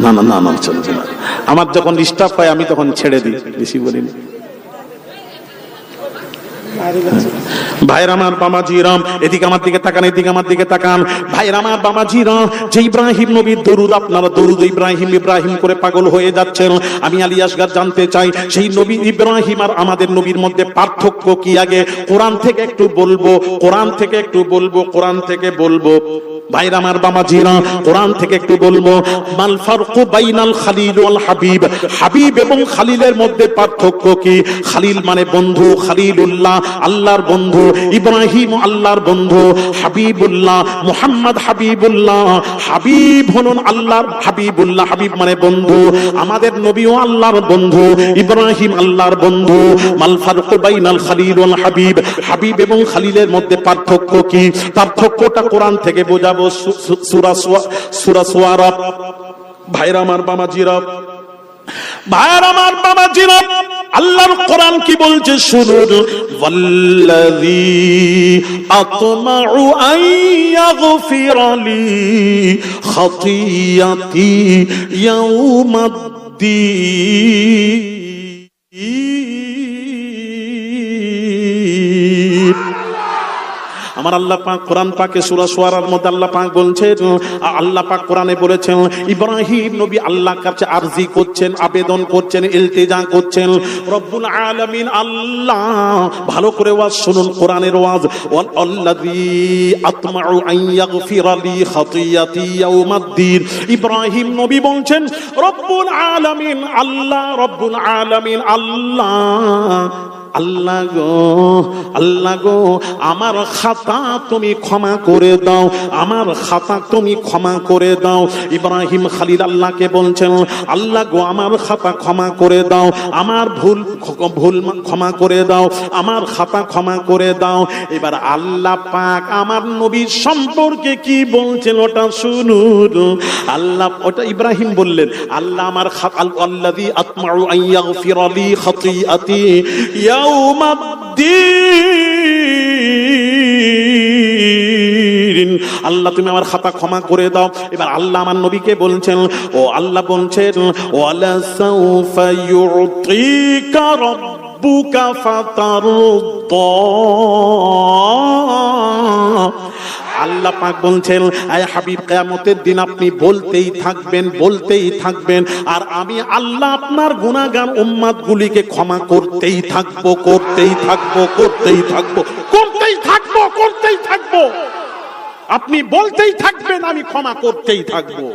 [SPEAKER 1] না না না না, চলছে না। আমার যখন ডিস্টার্ব হয় আমি তখন ছেড়ে দিই, বেশি বলিনি। ভাইরা আমার, বাবাজিরাম, এদিকে আমার দিকে তাকান, এদিকে আমার দিকে তাকান। ভাইরা আমার, বাবাজিরাম, যে ইব্রাহিম নবীর দরুদ, আপনারা দরুদ ইব্রাহিম ইব্রাহিম করে পাগল হয়ে যাচ্ছেন। আমি আলী আসগার জানতে চাই, সেই নবী ইব্রাহিম আর আমাদের নবীর মধ্যে পার্থক্য কি? আগে কোরআন থেকে একটু বলবো, কোরআন থেকে একটু বলবো, কোরআন থেকে বলবো। ভাইরা আমার, বাবাজিরা, কোরআন থেকে একটু বলবো। মাল ফারকু বাইনাল খালিল ওয়াল হাবিব, হাবিব এবং খালিলের মধ্যে পার্থক্য কি? খালিল মানে বন্ধু, খালিলুল্লাহ আল্লাহর বন্ধু, ইব্রাহিম আল্লাহর বন্ধু, হাবিবুল্লাহ মুহাম্মদ হাবিবুল্লাহ, হাবিব হলেন আল্লাহর, হাবিবুল্লাহ হাবিব মানে বন্ধু। আমাদের নবীও আল্লাহর বন্ধু, ইব্রাহিম আল্লাহর বন্ধু। মাল ফারকু বাইনাল খালিল ওয়াল হাবিব, হাবিব এবং খালিলের মধ্যে পার্থক্য কি? পার্থক্যটা কোরআন থেকে বোঝাবো। সূরা শুআরা। ভাইরা আমার, বাবাজিরা, ভাইরা আমার, বাবাজিরা, আল্লাহর কোরআন কি বলছে শুনুন। ওয়াল্লাযী আতমাউ আইয়াগফিরালি খাতিয়াতি ইয়াউমাদ্দিন। আমার আল্লাহ পাক কোরআন পাকে সূরা শুআরার মধ্যে আল্লাহ পাক বলছেন, আল্লাহ পাক কোরআনে বলেছেন, ইব্রাহিম নবী আল্লাহর কাছে আরজি করছেন, আবেদন করছেন, ইলতিজা করছেন। রব্বুল আলামিন আল্লাহ, ভালো করে ওয়াজ শুনুন, কোরআনের ওয়াজ। ওয়াল্লাযী আতমাউ আন ইয়াগফিরালি খাতিয়াতি ইয়াউমাদ্দিন। ইব্রাহিম নবী বলছেন, রব্বুল আলামিন আল্লাহ, রব্বুল আলামিন আল্লাহ আল্লাহ গো, আল্লাহ গো, আমার খাতা তুমি ক্ষমা করে দাও, আমার খাতা তুমি ক্ষমা করে দাও। ইব্রাহিম খালিল আল্লাহকে বলছেন, আল্লাহ গো, আমার খাতা ক্ষমা করে দাও, আমার ভুল ক্ষমা করে দাও, আমার খাতা ক্ষমা করে দাও। এবার আল্লাহ পাক আমার নবীর সম্পর্কে কি বলছেন ওটা শুনুন। আল্লাহ, ওটা ইব্রাহিম বললেন, আল্লাহ আমার আল্লাযী আতমাউ আন ইয়াগফিরা লি খাতিআতি ইয়াউমাদ্দিন, আল্লাহ তুমি আমার খাতা ক্ষমা করে দাও। এবার আল্লাহ আমার নবীকে বলছেন, ও আল্লাহ বলছেন, ওয়ালা সাউফা ইউতিকা রাব্বুকা ফাতারদা, আল্লাহ পাক বলছেন, আয় হাবিব, কিয়ামতের দিন আপনি বলতেই থাকবেন, বলতেই থাকবেন, আর আমি আল্লাহ আপনার গুনাহগার উম্মতগুলিকে ক্ষমা করতেই থাকবো, করতেই থাকবো, করতেই থাকবো, করতেই থাকবো, করতেই থাকবো। আপনি বলতেই থাকবেন, আমি ক্ষমা করতেই থাকবো।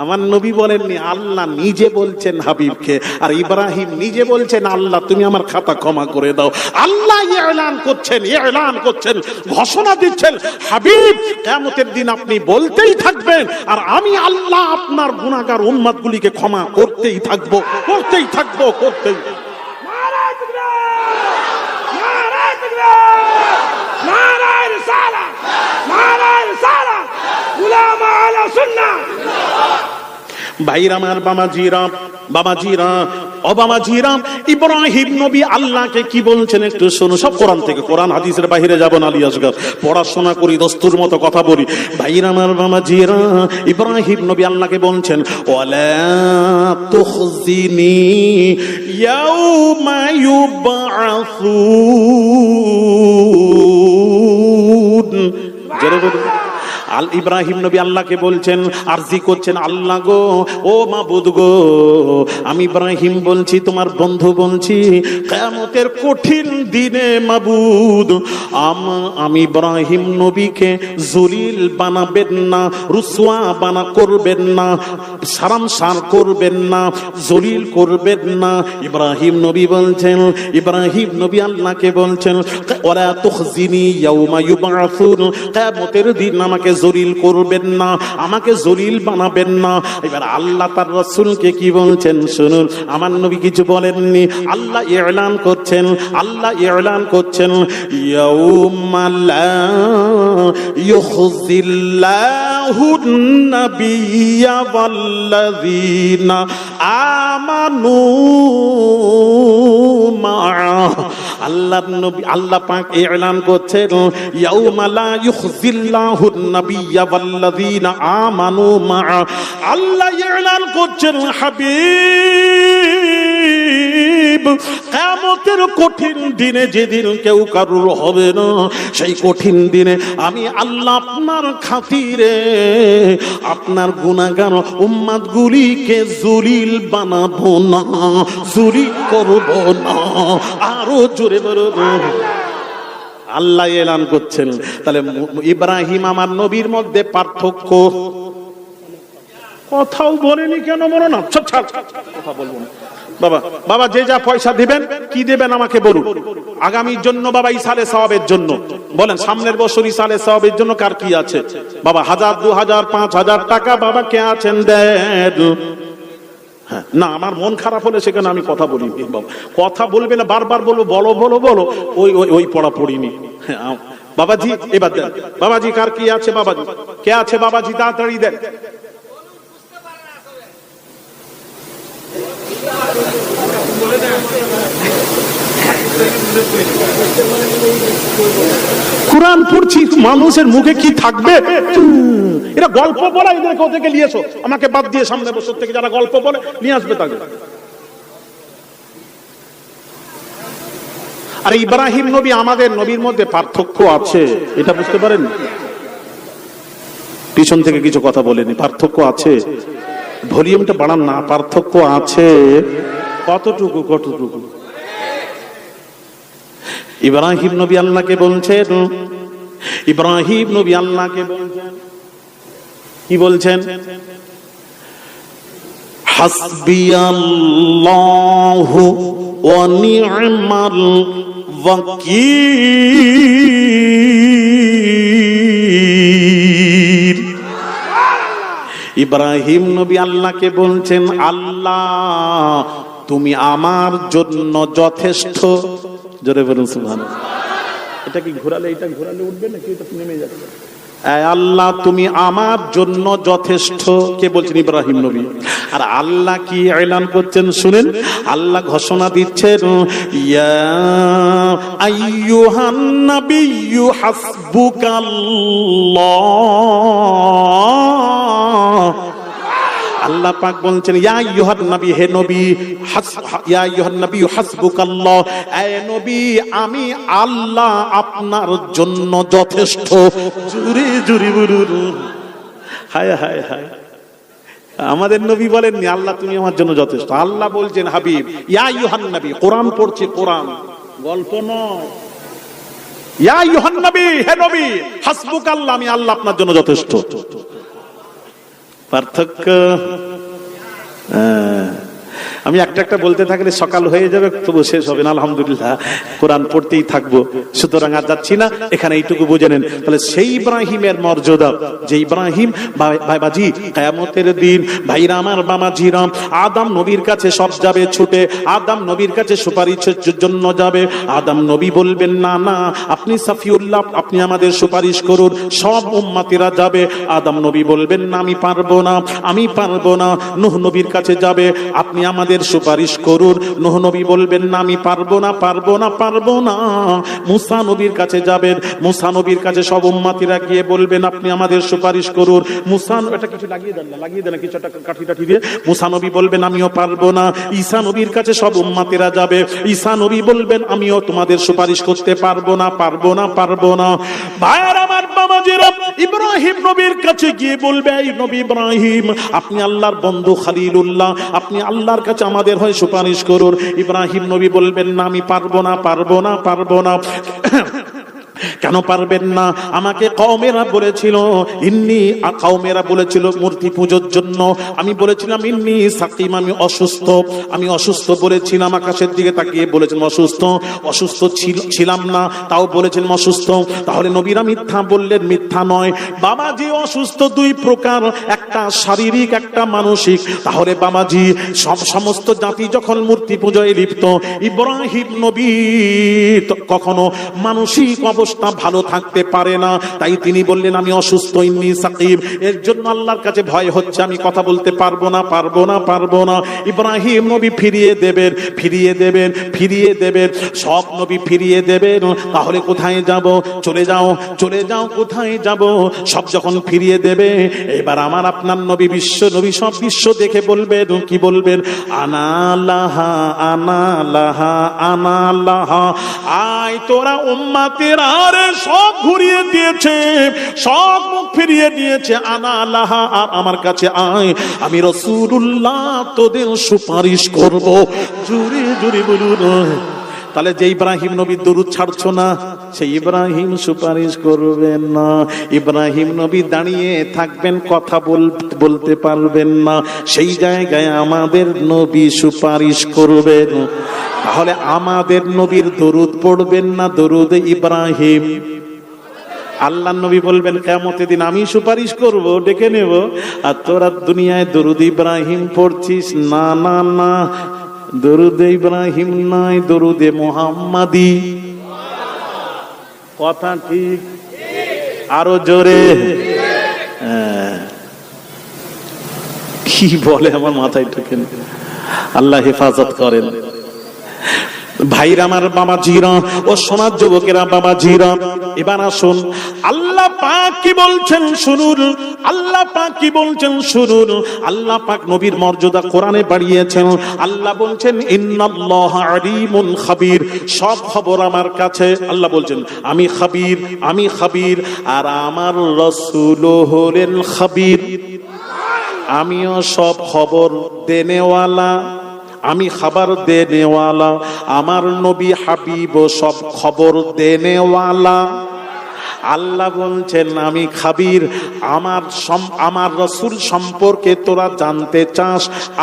[SPEAKER 1] আমার নবী বলেননি, আল্লাহ নিজে বলছেন হাবিবকে, আর ইব্রাহিম নিজে বলছেন, আল্লাহ তুমি আমার খাতা ক্ষমা করে দাও। আল্লাহ এলান করছেন, এলান করছেন, ঘোষণা দিচ্ছেন, হাবিব কিয়ামতের দিন আপনি বলতেই থাকবেন, আর আমি আল্লাহ আপনার গুনাহগার উম্মতগুলিকে ক্ষমা করতেই থাকবো, করতেই থাকবো, করতেই। নারায়ে তাকবীর, নারায়ে তাকবীর, নারায়ে রিসালাত, নারায়ে রিসালাত, উলামা আলা সুন্নাহ। ভাইরা আমার, বাবাজিরাম, বাবাজিরাম, ও বাবাজিরাম, ইব্রাহিম নবী আল্লাহকে কি বলছেন একটু শোনো। সব কোরআন থেকে, কোরআন হাদিসের বাইরে যাব না, আলী আসগর পড়াশোনা করি, দস্তুর মতো কথা বলি। ভাইরা আমার, বাবাজিরাম, ইব্রাহিম নবী আল্লাহকে বলছেন, ওয়ালা তুখজিনি ইয়াউমা ইউবআসুন। জোরে বলুন। আল ইব্রাহিম নবী আল্লাহকে বলছেন, আরজি করছেন, আল্লাহ গো, ও মাবুদ গো, আমি ইব্রাহিম বলছি, তোমার বন্ধু বলছি, কিয়ামতের কঠিন দিনে মাবুদ আমি ইব্রাহিম নবীকে জলিল বানাবেন না, রুসওয়া বানা করবেন না, সারামসার করবেন না, জলিল করবেন না। ইব্রাহিম নবী বলছেন, ইব্রাহিম নবী আল্লাহকে বলছেন, ওয়ালা তুখজিনি ইয়াউমা ইউবআসুন, কিয়ামতের দিন আমাকে জলিল করবেন না, আমাকে জলিল বানাবেন না। এবার আল্লাহ তার রাসূলকে কি বলছেন শুনুন। আমার নবী কিছু বলেননি, আল্লাহ ইলান করছেন, আল্লাহ ইলান করছেন, ইয়াউমা লা ইউখজিল্লাহুন নাবিয়্যা ওয়াল্লাযীনা আমানু মাআ। আল্লাহ নবী, আল্লাহ পাক ইলান করছেন, ইয়াউমা লা ইউখজিল্লাহুন নাবিয়্যা ওয়াল্লাযীনা আমানু মাআ। আল্লাহ ইলান করছেন, হাবিব কিয়ামতের কঠিন দিনে, যেদিন কেউ কারুর হবে না, সেই কঠিন দিনে আমি আল্লাহ আপনার খাতিরে আপনার গুনাহগার উম্মতগুলিকে জলিল বানাবো না, জলিল করব না। আরো জোরে বলুন, আল্লাহ এলান করছেন। তাহলে ইব্রাহিম আমার নবীর মধ্যে পার্থক্য কথাও বলেনি কেন, বলো না, কথা বলবো না। বাবা, বাবা যে যা পয়সা দিবেন, কি দেবেন আমাকে বলুন। আগামীর জন্য বাবা, ইসালে সওয়াবের জন্য বলেন, সামনের বছর ইসালে সওয়াবের জন্য কার কি আছে বাবা? 1000, 2000, 5000 টাকা বাবা কে আছেন দেন। হ্যাঁ, না আমার মন খারাপ হলে সেখানে আমি কথা বলি, কথা বলবে না, বারবার বলবো, বলো বলো বলো, ওই ওই ওই পড়া পড়িনি। হ্যাঁ বাবাজি, এবার দেন বাবাজি, কার কি আছে বাবাজি, কে আছে বাবাজি, তাড়াতাড়ি দেন। কোরআন পড়ছি, মানুষের মুখে কি থাকবে? এরা গল্প বলা, এদেরকে ওদেরকে নিয়ে এসো, আমাকে বাদ দিয়ে সামনে বছর থেকে যারা গল্প বলে নিয়ে আসবে তাকে। আর ইব্রাহিম নবী আমাদের নবীর মধ্যে পার্থক্য আছে, এটা বুঝতে পারেন? পিছন থেকে কিছু কথা বলেনি, পার্থক্য আছে। ভলিউমটা বাড়ান না, পার্থক্য আছে। কতটুকু? কতটুকু? ইব্রাহিম নবী আল্লাহকে বলছেন, ইব্রাহিম নবী আল্লাহকে বলছেন, কি বলছেন? হাসবিয়াল্লাহু ওয়া নি'মাল ওয়াকিল। ইব্রাহিম নবী আল্লাহকে বলছেন, আল্লাহ তুমি আমার জন্য যথেষ্ট। জোরে বলুন সুবহানাল্লাহ। এটা কি ঘোরালে, এটা ঘোরালে উঠবে নাকি এটা নেমে যাচ্ছে? আল্লাহ তুমি আমার জন্য যথেষ্ট। কে বলছেন? ইব্রাহিম নবী। আর আল্লাহ কি এলান করছেন শুনেন। আল্লাহ ঘোষণা দিচ্ছেন, ইয়া আইয়ুহান নাবিয়্যু হাসবুকাল্লাহ। আল্লাহ পাক বলছেন, ইয়া আইয়ুহান নবী, হে নবী, ইয়া আইয়ুহান নবী হাসবুকাল্লাহ, হে নবী আমি আল্লাহ আপনার জন্য যথেষ্ট। জুরি জুরি বলুন হায় হায় হায়। আমাদের নবী বলেননি আল্লাহ তুমি আমার জন্য যথেষ্ট। আল্লাহ বলছেন, হাবিব ইয়া আইয়ুহান নবী, কোরআন পড়ছি, কোরআন গল্প নয়। ইয়া আইয়ুহান নবী, হে নবী, হাসবুকাল্লাহ আমি আল্লাহ আপনার জন্য যথেষ্ট। পার্থক্য আমি একটা একটা বলতে থাকলে সকাল হয়ে যাবে, তবু শেষ হবে না। আলহামদুলিল্লাহ কোরআন পড়তেই থাকবো, সুতরাং আর যাচ্ছি না। এখানে এইটুকু বুঝে নেন। তাহলে সেই ইব্রাহিমের মর্যাদা, যে ইব্রাহিম ভাইবাজি কিয়ামতের দিন, ভাইরা আমার বামাজিরা, আদম নবীর কাছে সব যাবে ছুটে, আদম নবীর কাছে সুপারিশের জন্য যাবে। আদম নবী বলবেন, না না আপনি সাফিউল্লাহ, আপনি আমাদের সুপারিশ করুন। সব উম্মতিরা যাবে। আদম নবী বলবেন, না আমি পারবো না, আমি পারবো না। নূহ নবীর কাছে যাবে, আপনি আমাদের সুপারিশ করুন। নূহ নবী বলবেন, না আমি পারবো না, পারবো না, পারবো না। মুসা নবীর কাছে যাবেন, মুসা নবীর কাছে সব উম্মতিরা গিয়ে বলবেন, আপনি আমাদের সুপারিশ করুন। মুসা, এটা কিছু লাগিয়ে দেন না, লাগিয়ে দেন কিছু একটা কাঠি টাঠি দিয়ে। মুসা নবী বলবেন, আমিও পারবো না। ঈসা নবীর কাছে সব উম্মতিরা যাবে, ঈসা নবী বলবেন, আমিও তোমাদের সুপারিশ করতে পারবো না, পারবো না, পারবো না। ভাইয়ার আমার বাবাজিরা, ইব্রাহিম নবীর কাছে গিয়ে বলবে, এই নবী ইব্রাহিম আপনি আল্লাহর বন্ধু খলিলুল্লাহ, আপনি আল্লাহর কাছে আমাদের হয়ে সুপারিশ করুন। ইব্রাহিম নবী বলবেন, না আমি পারবো না, পারবো না, পারবো না। কেন পারবেন না? আমাকে কওমেরা বলেছিল, কওমেরা বলেছিল মূর্তি পূজার জন্য। আমি বলেছিলাম ইন্নী সাকিম, আমি অসুস্থ, আমি অসুস্থ বলেছিলাম। আকাশের দিকে তাকিয়ে বলেছিলাম অসুস্থ, অসুস্থ ছিলাম না, তাও বলেছিলাম অসুস্থ। তাহলে নবীরা মিথ্যা বললেন? মিথ্যা নয় বাবাজি। অসুস্থ দুই প্রকার, একটা শারীরিক, একটা মানসিক। তাহলে বাবাজি সমস্ত জাতি যখন মূর্তি পূজায় লিপ্ত, ইব্রাহিম নবী কখনো মানসিক অবস্থা ভালো থাকতে পারে না, তাই তিনি বললেন আমি অসুস্থ, ইন্নী সাকিম। এর জন্য আল্লাহর কাছে ভয় হচ্ছে, আমি কথা বলতে পারবো না, পারবো না, পারবো না। ইব্রাহিম নবী ফিরিয়ে দেবেন, ফিরিয়ে দেবেন, ফিরিয়ে দেবেন, সব নবী ফিরিয়ে দেবেন। তাহলে কোথায় যাব? চলে যাও, চলে যাও, কোথায় যাব? সব যখন ফিরিয়ে দেবে, এবার আমার আপনার নবী, বিশ্ব নবী, সব বিশ্ব দেখে বলবেন, কি বলবেন? আনা লাহা, আনা লাহা, আনা লাহা। আয় তোরা উম্মতেরা, আরে সব ঘুরিয়ে দিয়েছে, সব মুখ ফিরিয়ে দিয়েছে। আনা লাহা, আর আমার কাছে আয়, আমি রাসূলুল্লাহ তোদের সুপারিশ করব। জুরি জুরি বলুন। তাহলে যে ইব্রাহিম নবী দরুদ ছাড়ছো না, সেই ইব্রাহিম সুপারিশ করবেন না। ইব্রাহিম নবী দাঁড়িয়ে থাকবেন, কথা বলতে পারবেন না, সেই জায়গায় আমাদের নবী সুপারিশ করবেন। তাহলে আমাদের নবীর দরুদ পড়বেন না, দরুদ ইব্রাহিম। আল্লাহ নবী বলবেন কিয়ামতের দিন আমি সুপারিশ করব, ডেকে নেব, আর তোরা দুনিয়ায় দরুদ ইব্রাহিম পড়ছিস। না না না, দরুদ ইব্রাহিম নয়, দরুদে মুহাম্মাদি। কথা ঠিক? আরো জোরে। কি বলে আমার মাথায় ঢুকে না। আল্লাহ হেফাজত করেন। ভাইরা আমার, বাবাজিরা ও সোনার যুবকেরা, বাবাজিরা, এবার আসুন আল্লাহ পাক কি বলছেন শুনুন। আল্লাহ পাক কি বলছেন শুনুন। আল্লাহ পাক নবীর মর্যাদা কোরআনে বাড়িয়েছেন। আল্লাহ বলছেন ইন্নাল্লাহা আলিমুন খাবীর, সব খবর আমার কাছে। আল্লাহ বলছেন আমি খাবীর, আমি খাবীর, আর আমার রাসূল হলেন খাবীর। আমিও সব খবর দেনেওয়ালা, আমি খাবার দেনেওয়ালা। আমার নবী হাবিব সব খবর দেনেওয়ালা। আল্লাহ বলছেন আমি খাবীর। আমার রাসূল সম্পর্কে তোরা জানতে চাস,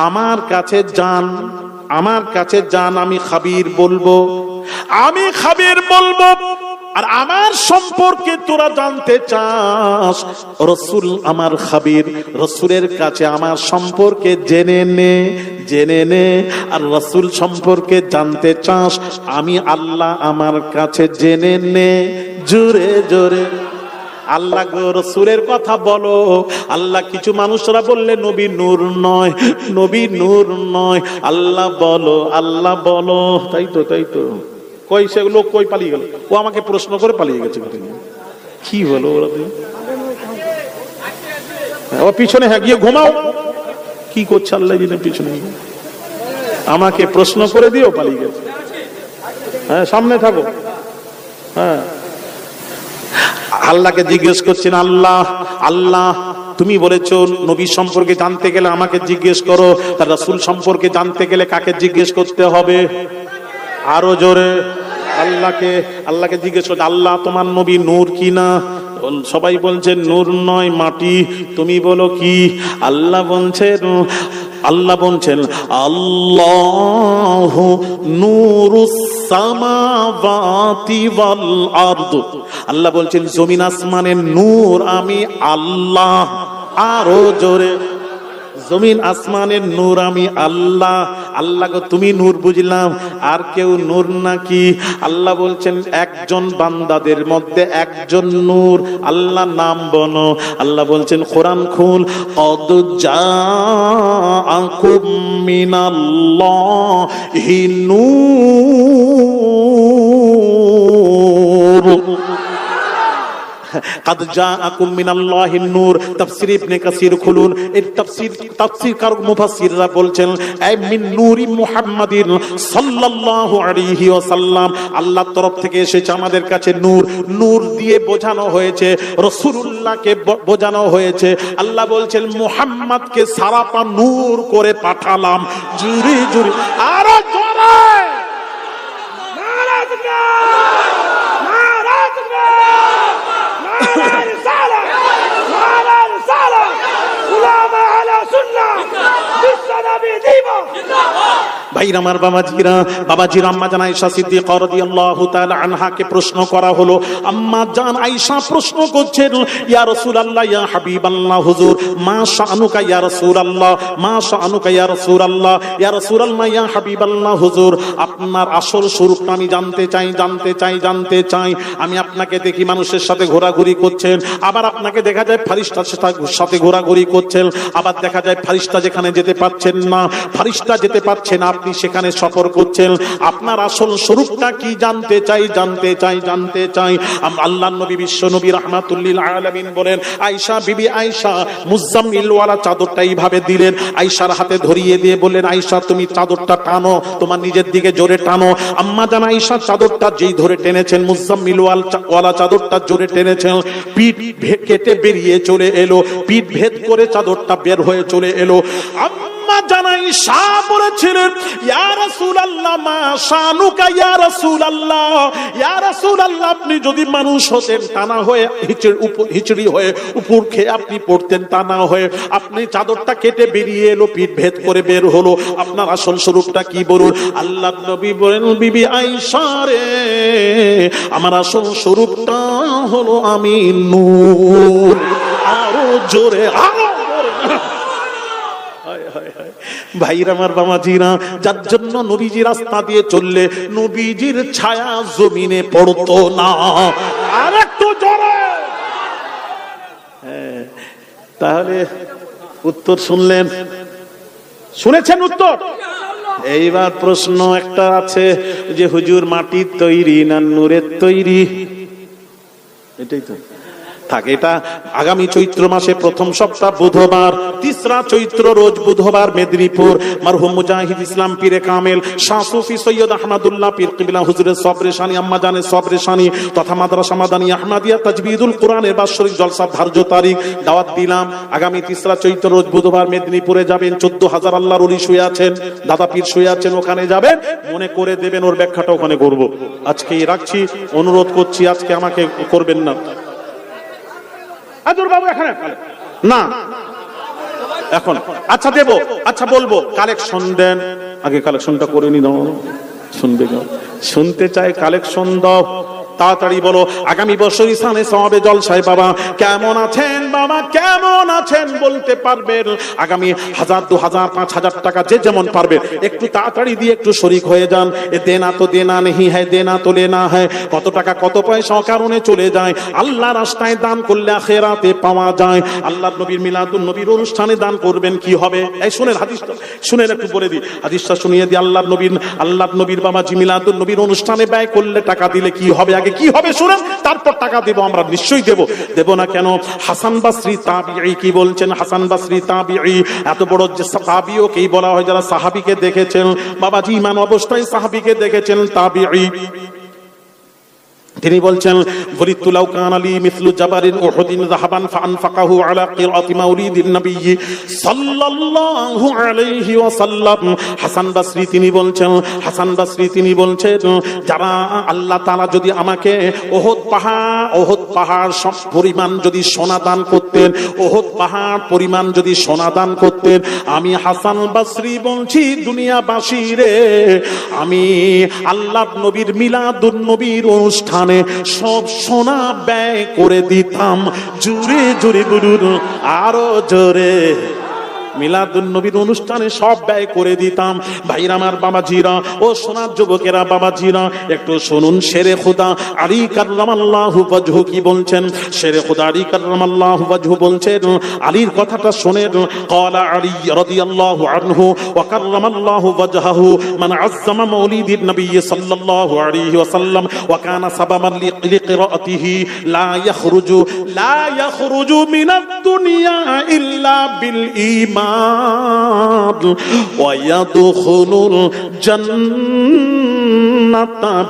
[SPEAKER 1] আমার কাছে জান। আমার কাছে যান, আমি খাবির বলবো, আমি খাবির বলবো। আর আমার সম্পর্কে তোরা জানতে চাস, রসুল আমার খাবির, রসুলের কাছে আমার সম্পর্কে জেনে নে। আর রসুল সম্পর্কে জানতে চাস, আমি আল্লাহ আমার কাছে জেনে নে। জোরে জোরে আল্লাহ গো রসুলের কথা বলো। আল্লাহ কিছু মানুষরা বললে নবী নূর নয়, নবী নূর নয়। আল্লাহ বলো, আল্লাহ বলো। তাই তো কই সেগুলো কই পালিয়ে গেল? ও আমাকে প্রশ্ন করে পালিয়ে গেছে। কি বলো ওরা? ও পিছনে, হ্যাঁ গিয়ে ঘুমাও। কি করছে আল্লাহ জিনের পিছনে? আমাকে প্রশ্ন করে দিও, পালিয়ে গেছে। হ্যাঁ সামনে থাকো। হ্যাঁ আল্লাহকে জিজ্ঞেস করছেন, আল্লাহ আল্লাহ তুমি বলেছো নবী সম্পর্কে জানতে গেলে আমাকে জিজ্ঞেস করো, তার রাসূল সম্পর্কে জানতে গেলে কাকে জিজ্ঞেস করতে হবে? আরো জোরে আল্লাহকে জিজ্ঞেস করছে, আল্লাহ তোমার নবী নূর কিনা? সবাই বলছেন নূর নয়, মাটি। তুমি বলো কি? আল্লাহ বলছেন আল্লাহু নূরুস সামাওয়াতি ওয়াল আরদ। আল্লাহ বলছেন জমিন আসমানের নূর আমি আল্লাহ। আরো জোরে, জমিন আসমানের নূর আমি আল্লাহ। আল্লাহ গো তুমি নূর বুঝলাম, আর কেউ নূর নাকি? আল্লাহ বলছেন একজন বান্দাদের মধ্যে একজন নূর। আল্লাহ নাম বলো। আল্লাহ বলছেন কোরআন খুল, কদ জাআকুম মিনাল্লাহি নূর। قد جاءكم من الله النور। তাফসীর ইবনে কাসির খুলুন। এই তাফসীরকার মুফাসসিররা বলছেন এই মিন নূরি মুহাম্মাদিন সাল্লাল্লাহু আলাইহি ওয়াসাল্লাম, আল্লাহর তরফ থেকে এসেছে আমাদের কাছে নূর। নূর দিয়ে বোঝানো হয়েছে রাসূলুল্লাহকে, বোঝানো হয়েছে আল্লাহ বলছেন মুহাম্মদকে সারাপা নূর করে পাঠালাম। জুরি জুরি আরো জোরে নারাজ না, নারাজ না। ভাইরা আমার, বাবাজিরা আম্মা জান আয়েশা সিদ্দিকা রাদিয়াল্লাহু তাআলা আনহাকে প্রশ্ন করা হলো। আম্মা জান আয়েশা প্রশ্ন করছেন, ইয়া রাসূলুল্লাহ, ইয়া হাবিবাল্লাহ, হুজুর মা শানুকা ইয়া রাসূলুল্লাহ, মা শানুকা ইয়া রাসূলুল্লাহ, ইয়া রাসূলুল্লাহ, ইয়া হাবিবাল্লাহ, হুজুর আপনার আসল স্বরূপটা আমি জানতে চাই। আমি আপনাকে দেখি মানুষের সাথে ঘোরাঘুরি করছেন, আবার আপনাকে দেখা যায় ফারিস্তার সাথে ঘোরাঘুরি করছেন, আবার দেখা যায় ফারিস্তা যেখানে যেতে পাচ্ছেন না, ফারিস্তা যেতে পাচ্ছেন আপনি সেখানে সফর করছেন। আপনার আসল স্বরূপটা কি জানতে চাই। আল্লাহর নবী বিশ্ব নবী রাহমাতুল লিল আলামিন বলেন, আয়েশা বিবি আয়েশা মুজাম্মিল ওয়ালা চাদরটা এইভাবে দিলেন, আয়েশার হাতে ধরিয়ে দিয়ে বললেন, আয়েশা তুমি চাদরটা টানো, তোমার নিজের দিকে জোরে টানো। আম্মা জান আয়েশা চাদরটা যেই ধরে টেনেছেন, মুজাম্মিল ওয়ালা চাদরটা জোরে টেনেছেন, পিঠ কেটে বেরিয়ে চলে এলো, পিঠ ভেদ করে চাদরটা বের হয়ে চলে এলো। আম্মা জান আয়েশা বলেছিলেন, ইয়া রাসূলুল্লাহ মা শানুকা ইয়া রাসূলুল্লাহ, ইয়া রাসূলুল্লাহ আপনি যদি মানুষ হতেন টানা হয়ে হিচড়ি হয়ে উপর খেয়ে আপনি পড়তেন, টানা হয়ে আপনি চাদরটা কেটে বেরিয়ে এলো, পিঠ ভেদ করে বের হলো, আপনার আসল স্বরূপটা কি বলুন? আল্লাহর নবী বলেন, বিবি আয়েশা রে, আমার আসল স্বরূপটা হলো আমি নূর। আরো জোরে, আরো জোরে। ভাইরা আমার, বাবাজিরা, যার জন্য নবীজি রাস্তা দিয়ে চললে নবীজির ছায়া জমিনে পড়তো না। আর একটু জোরে। তাহলে উত্তর শুনেছেন উত্তর? এইবার প্রশ্ন একটা আছে যে হুজুর মাটির তৈরি না নূরের তৈরি? এটাই তো থাকে। এটা আগামী চৈত্র মাসে প্রথম সপ্তাহ বুধবার, 3রা চৈত্র রোজ বুধবার মেদিনীপুর মরহুম মুজাহিদ ইসলাম পীরে কামেল শাহ সুফি সৈয়দ আহমদুল্লাহ পীর কিবলা হুজুরের সবরেশানি, আম্মা জানের সবরেশানি তথা মাদ্রাসা মাদানী আহমদিয়া তাজবিদুল কোরআনের বাৎসরিক জলসার ধার্য তারিখ দাওয়াত দিলাম। আগামী 3রা চৈত্র রোজ বুধবার মেদিনীপুরে যাবেন। 14,000 আল্লাহর ওলি শুয়ে আছেন, দাদা পীর শুয়ে আছেন, ওখানে যাবেন, মনে করে দেবেন। ওর ব্যাখ্যাটা ওখানে করব। আজকেই রাখছি, অনুরোধ করছি আজকে আমাকে করবেন না। আদুর বাবু এখানে না এখন, আচ্ছা দেব, আচ্ছা বলবো, কালেকশন দেন। আগে কালেকশনটা করে নি দাও, শুনবে শুনতে চাই কালেকশন দাও তাড়াতাড়ি বলো। আগামী বছর ইসানে সওয়াবে জলসায় বাবা কেমন আছেন, বাবা কেমন আছেন বলতে পারবেন। আগামী 1000 2000 5000 টাকা যে যেমন পারবে একটু তাড়াতাড়ি দিয়ে একটু শরীক হয়ে যান। এ দেনা তো দেনা নেই হ্যায়, দেনা তো লেনা হ্যায়। কত টাকা কত পয়সা কারণে চলে যায়, আল্লাহ রাস্তায় দান করলে আখিরাতে পাওয়া যায়। আল্লাহর নবীর মিলাদুন নবীর অনুষ্ঠানে দান করবেন, কি হবে? এই শুনেন হাদিসটা, শুনেন একটু বলে দিই, হাদিসটা শুনিয়ে দিই। আল্লাহর নবীর বাবাজি মিলাদুন নবীর অনুষ্ঠানে ব্যয় করলে টাকা দিলে কি হবে, আগে কি হবে শুনেন, তারপর টাকা দেব আমরা, নিশ্চয়ই দেব না কেন? হাসান বাসরি তাবিঈ কি বলছেন? হাসান বাসরি তাবিঈ এত বড় যে সাহাবীও কেই বলা হয় যারা সাহাবীকে দেখেছেন, বাবাজি ইমান অবস্থায় সাহাবীকে দেখেছেন, তাবিঈ। তিনি বলছেন ফরিদতু লাউ কানা লি মিসলু জাবারিন উহুদিন যাহাবান ফাআনফাকাহু আলা কিরাতি মাউলিদিন নবী সাল্লাল্লাহু আলাইহি ওয়াসাল্লাম। হাসান বাসরি তিনি বলছেন যারা আল্লাহ তাআলা যদি আমাকে উহুদ পাহাড় সব পরিমাণ যদি সোনা দান করতেন, উহুদ পাহাড় পরিমাণ যদি সোনা দান করতেন, আমি হাসান বাসরি বলছি দুনিয়াবাসী রে, আমি আল্লাহর নবীর মিলাদুন নবীর অনুষ্ঠান সব সোনা ব্যয় করে দিতাম। জোরে জোরে বলুন, আরো জোরে। মিলাদুন নবীর অনুষ্ঠানে সব ব্যয় করে দিতাম। ভাইরা আমার বাবাজিরা ও সোনার যুবকেরা বাবাজিরা একটু শুনুন, শেরে খুদা আলী কাররামাল্লাহু ওয়াজহু কি বলছেন? শেরে খুদা আলী কাররামাল্লাহু ওয়াজহু বলছেন, আলীর কথাটা শুনেন। ক্বালা আলী রাদিয়াল্লাহু আনহু ওয়া কাররামাল্লাহু ওয়াজহাহু মান আযযামা মাউলিদিন নবী সাল্লাল্লাহু আলাইহি ওয়াসাল্লাম ওয়া কানা সাবাবান লিকিরাআতিহি লা ইয়াখরুজু মিনাদ দুনিয়া ইল্লা বিল ঈমান ويدخل الجنة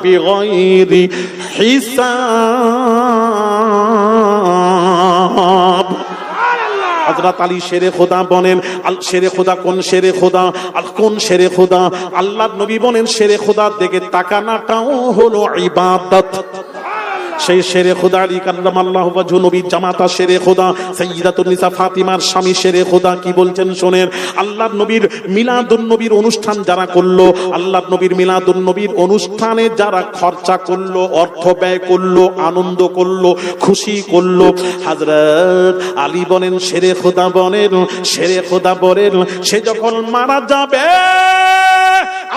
[SPEAKER 1] بغير حساب। হযরত আলী শেরে খোদা বলেন, শেরে খোদা কোন শেরে খোদা? কোন শেরে খোদা? আল্লাহর নবী বলেন শেরে খোদার দিকে তাকানোটাও হলো ইবাদত। সেই শেরে খোদা আলী কাররামাল্লাহু ওয়াজহু নবীর জামাতা শেরে খোদা সাইয়্যিদাতুন নিসা ফাতিমার স্বামী শেরে খোদা কি বলছেন শোনেন। আল্লাহর নবীর মিলাদুন নবীর অনুষ্ঠান যারা করলো, আল্লাহর নবীর মিলাদুন নবীর অনুষ্ঠানে যারা খরচা করলো, অর্থ ব্যয় করলো, আনন্দ করলো, খুশি করলো, হযরত আলী বলেন শেরে খোদা বলেন সে যখন মারা যাবে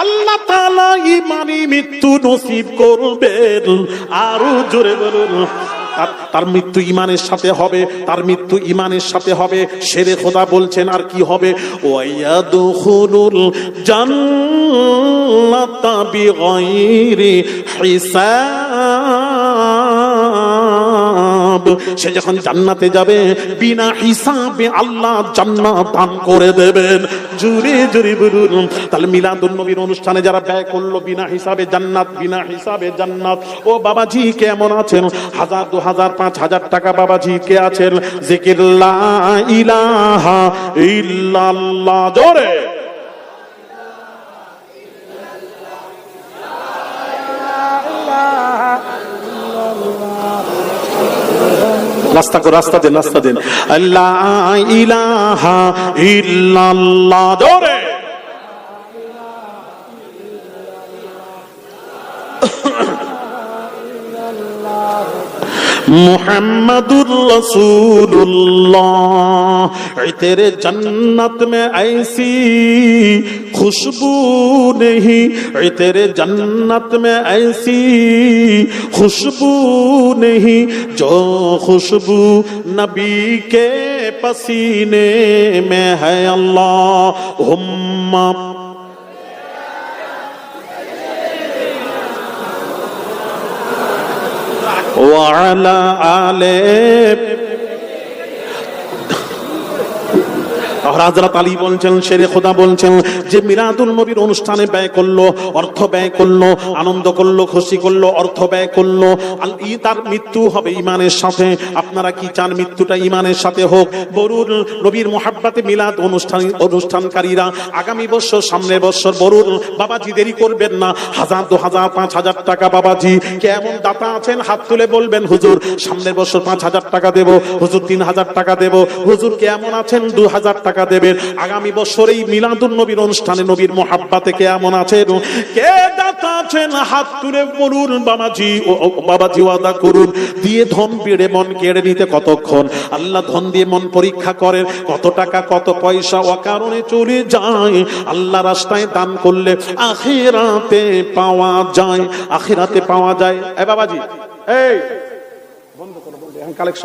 [SPEAKER 1] আল্লাহ তাআলা ঈমানি মৃত্যু নসিব করবেন। আরো জোরে বলুন, তার মৃত্যু ঈমানের সাথে হবে, তার মৃত্যু ঈমানের সাথে হবে। শেরে খোদা বলছেন আর কি হবে? ওয়ায়াদখুলুল জান্নাতা বিগাইরি হিসাব। সে যখন জান্নাতে যাবে বিনা হিসাবে আল্লাহ জান্নাত দান করে দেবেন। জোরে জোরে বলুন। তাহলে মিলাদুন নবীর অনুষ্ঠানে যারা ব্যয় করলো বিনা হিসাবে জান্নাত, বিনা হিসাবে জান্নাত। ও বাবাজি কেমন আছেন? 1000 2000 5000 টাকা বাবাজি কে আছেন? জিকির লা ইলাহা ইল্লাল্লাহ, জোরে রাস্তা দেন লা ইলাহা ইল্লাল্লাহ, জোরে मुहम्मदुर रसूलुल्लाह। तेरे जन्नत में ऐसी खुशबू नहीं, तेरे जन्नत में ऐसी खुशबू नहीं जो खुशबू नबी के पसीने में है। अल्लाहुम्मा وعلى آله। হযরত আলী বলছেন, শেরে খোদা বলছেন যে মিলাদুন নবীর অনুষ্ঠানে ব্যয় করলো, অর্থ ব্যয় করলো, আনন্দ করলো, খুশি করলো, অর্থ ব্যয় করলো, তার মৃত্যু হবে ঈমানের সাথে। আপনারা কি চান মৃত্যুটা ঈমানের সাথে হোক? বলুন নবীর মুহাব্বতে মিলাদ অনুষ্ঠানকারীরা আগামী বছর, সামনের বছর বলুন বাবাজি দেরি করবেন না। 1000 2000 5000 টাকা বাবাজি কেমন দাতা আছেন হাত তুলে বলবেন হুজুর সামনের বছর 5000 টাকা দেব, হুজুর 3000 টাকা দেব, হুজুর কেমন আছেন 2000 টাকা টাকা দেবেন। আগামী বছর এই মিলাদুন নবীর অনুষ্ঠানে নবীর মোহাব্বতে কেমন আছেন? কে দাতা আছেন? হাত তুলে বলুন বাবাজি, বাবাজি ওয়াদা করুন, দিয়ে ধন বেড়ে মন কেড়ে নিতে কতক্ষণ? আল্লাহ ধন দিয়ে মন পরীক্ষা করেন, কত টাকা কত পয়সা অকারণে চলে যায়। আল্লাহ রাস্তায় দান করলে আখিরাতে পাওয়া যায়, আখিরাতে পাওয়া যায়। এ বাবাজি, এই বন্ধ করো, কালেকশন